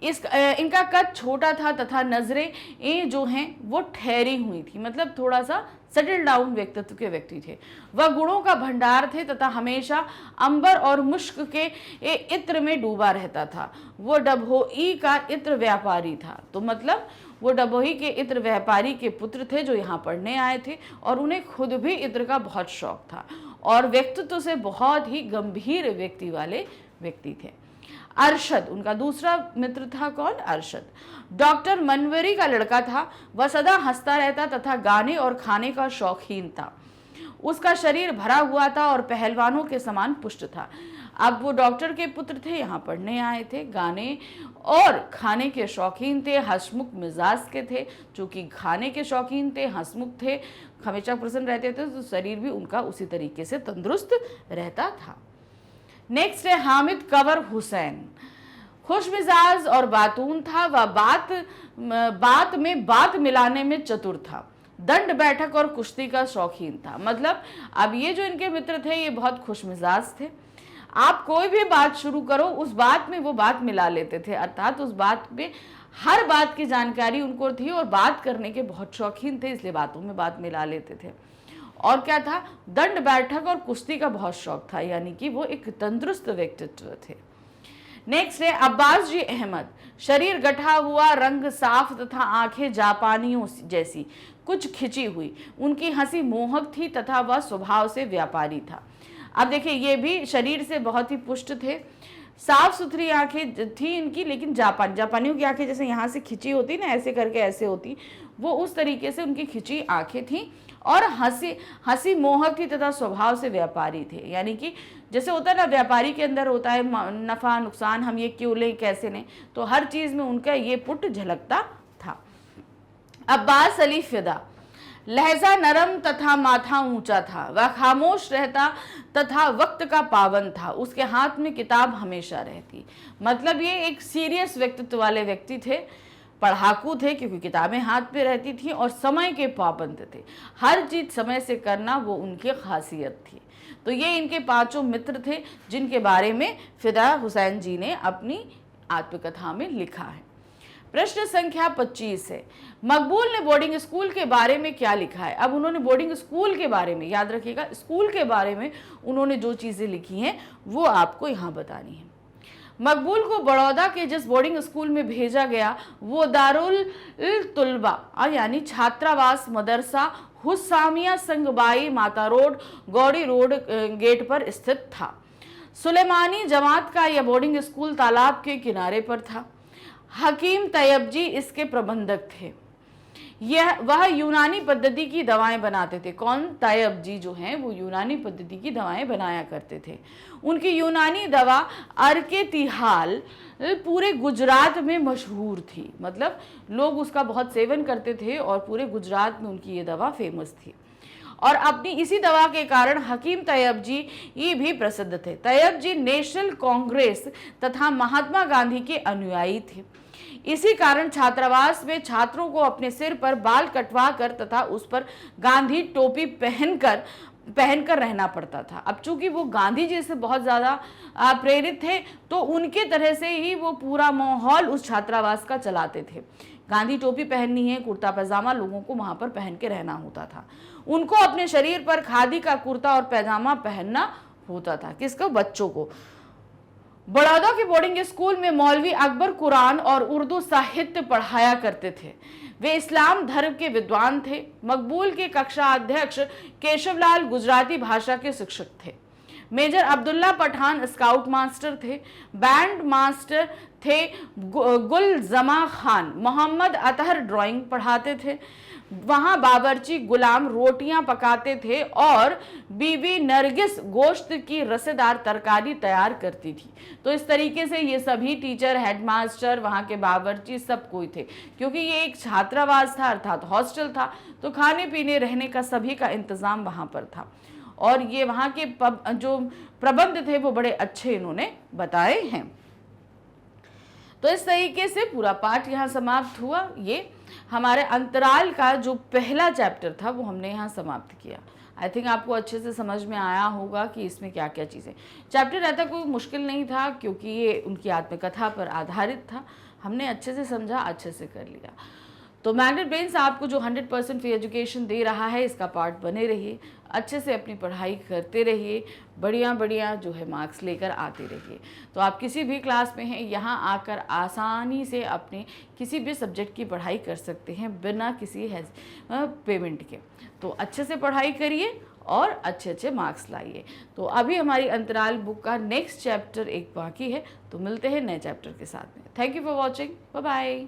इनका कद छोटा था तथा नजरें जो हैं वो ठहरी हुई थी, मतलब थोड़ा सा सेटल डाउन व्यक्तित्व के व्यक्ति थे। वह गुणों का भंडार थे तथा हमेशा अंबर और मुश्क के इत्र में डूबा रहता था। वो डभोई का इत्र व्यापारी था। तो मतलब वो डभोई के इत्र व्यापारी के पुत्र थे जो यहाँ पढ़ने आए थे और उन्हें खुद भी इत्र का बहुत शौक था और व्यक्तित्व से बहुत ही गंभीर व्यक्ति वाले व्यक्ति थे। अरशद उनका दूसरा मित्र था। कौन? अरशद डॉक्टर मनवरी का लड़का था। वह सदा हंसता रहता तथा गाने और खाने का शौकीन था। उसका शरीर भरा हुआ था और पहलवानों के समान पुष्ट था। अब वो डॉक्टर के पुत्र थे, यहाँ पढ़ने आए थे, गाने और खाने के शौकीन थे, हंसमुख मिजाज के थे। चूंकि खाने के शौकीन थे, हंसमुख थे, हमेशा प्रसन्न रहते थे, तो शरीर भी उनका उसी तरीके से तंदुरुस्त रहता था। नेक्स्ट है हामिद कंवर हुसैन। खुश मिजाज और बातून था। वह बात में बात मिलाने में चतुर था। दंड बैठक और कुश्ती का शौकीन था। मतलब अब ये जो इनके मित्र थे ये बहुत खुश मिजाज थे। आप कोई भी बात शुरू करो उस बात में वो बात मिला लेते थे, अर्थात उस बात में हर बात की जानकारी उनको थी और बात करने के बहुत शौकीन थे, इसलिए बातों में बात मिला लेते थे। और क्या था? दंड बैठक और कुश्ती का बहुत शौक था, यानी कि वो एक तंदुरुस्त व्यक्तित्व थे। नेक्स्ट है अब्बास जी अहमद। शरीर गठा हुआ, रंग साफ तथा आंखें जापानियों जैसी कुछ खिंची हुई। उनकी हंसी मोहक थी तथा वह स्वभाव से व्यापारी था। अब देखिए ये भी शरीर से बहुत ही पुष्ट थे, साफ सुथरी आंखें थी इनकी, लेकिन जापानियों की आंखें जैसे यहाँ से खिंची होती ना, ऐसे करके ऐसे होती, वो उस तरीके से उनकी खिंची आंखें थी। और हंसी मोहक थी तथा स्वभाव से व्यापारी थे, यानी कि जैसे होता है ना व्यापारी के अंदर होता है नफा नुकसान, हम ये क्यों लें कैसे लें, तो हर चीज में उनका ये पुट झलकता था। अब्बास अली फिदा, लहजा नरम तथा माथा ऊंचा था, वह खामोश रहता तथा वक्त का पाबंद था, उसके हाथ में किताब हमेशा रहती। मतलब ये एक सीरियस व्यक्तित्व वाले व्यक्ति थे, पढ़ाकू थे क्योंकि किताबें हाथ पे रहती थी, और समय के पाबंद थे, हर चीज समय से करना वो उनकी खासियत थी। तो ये इनके 5 मित्र थे जिनके बारे में फिदा हुसैन जी ने अपनी आत्मकथा में लिखा है। प्रश्न संख्या 25 है, मकबूल ने बोर्डिंग स्कूल के बारे में क्या लिखा है। अब उन्होंने बोर्डिंग स्कूल के बारे में, याद रखिएगा स्कूल के बारे में उन्होंने जो चीजें लिखी हैं वो आपको यहाँ बतानी है। मकबूल को बड़ौदा के जिस बोर्डिंग स्कूल में भेजा गया वो दारुल तुलबा यानी छात्रावास मदरसा हुस्सामिया संगबाई माता रोड गौड़ी रोड गेट पर स्थित था। सुलेमानी जमात का यह बोर्डिंग स्कूल तालाब के किनारे पर था। हकीम तैयबजी इसके प्रबंधक थे। वह यूनानी पद्धति की दवाएं बनाते थे। कौन? तैयबजी जो हैं वो यूनानी पद्धति की दवाएं बनाया करते थे। उनकी यूनानी दवा अर्के तिहाल पूरे गुजरात में मशहूर थी, मतलब लोग उसका बहुत सेवन करते थे और पूरे गुजरात में उनकी ये दवा फेमस थी। और अपनी इसी दवा के कारण हकीम तैयबजी ये भी प्रसिद्ध थे। तैयबजी नेशनल कांग्रेस तथा महात्मा गांधी के अनुयायी थे। इसी कारण छात्रावास में छात्रों को अपने सिर पर बाल कटवा कर तथा उस पर गांधी टोपी पहनकर रहना पड़ता था। अब चूंकि वो गांधी जी से बहुत ज़्यादा प्रेरित थे तो उनके तरह से ही वो पूरा माहौल उस छात्रावास का चलाते थे। गांधी टोपी पहननी है, कुर्ता पैजामा लोगों को वहां पर पहन के रहना होता था। उनको अपने शरीर पर खादी का कुर्ता और पैजामा पहनना होता था। किसको? बच्चों को। बड़ौदा के बोर्डिंग स्कूल में मौलवी अकबर कुरान और उर्दू साहित्य पढ़ाया करते थे। वे इस्लाम धर्म के विद्वान थे। मकबूल के कक्षा अध्यक्ष केशवलाल गुजराती भाषा के शिक्षक थे। Major Abdullah Pathan scout master थे। बैंड मास्टर थे गुल जमा खान। मोहम्मद अतहर ड्राइंग पढ़ाते थे। वहां बावर्ची गुलाम रोटियां पकाते थे और बीबी नरगिस गोश्त की रसेदार तरकारी तैयार करती थी। तो इस तरीके से ये सभी टीचर, हेडमास्टर, वहां के बावर्ची सब कोई थे, क्योंकि ये एक छात्रावास था अर्थात हॉस्टल था, तो खाने पीने रहने का सभी का इंतजाम वहां पर था। और ये वहां के जो प्रबंध थे वो बड़े अच्छे इन्होंने बताए हैं। तो इस तरीके से पूरा पाठ यहाँ समाप्त हुआ। ये हमारे अंतराल का जो पहला चैप्टर था वो हमने यहाँ समाप्त किया। आई थिंक आपको अच्छे से समझ में आया होगा कि इसमें क्या क्या चीज़ें। चैप्टर रहता कोई मुश्किल नहीं था क्योंकि ये उनकी आत्मकथा पर आधारित था। हमने अच्छे से समझा, अच्छे से कर लिया। तो मैग्नेट ब्रेन्स आपको जो 100% फ्री एजुकेशन दे रहा है, इसका पार्ट बने रहिए, अच्छे से अपनी पढ़ाई करते रहिए, बढ़िया जो है मार्क्स लेकर आते रहिए। तो आप किसी भी क्लास में हैं, यहाँ आकर आसानी से अपने किसी भी सब्जेक्ट की पढ़ाई कर सकते हैं बिना किसी पेमेंट के। तो अच्छे से पढ़ाई करिए और अच्छे मार्क्स लाइए। तो अभी हमारी अंतराल बुक का नेक्स्ट चैप्टर एक बाकी है, तो मिलते हैं नए चैप्टर के साथ में। Thank you for watching, bye bye.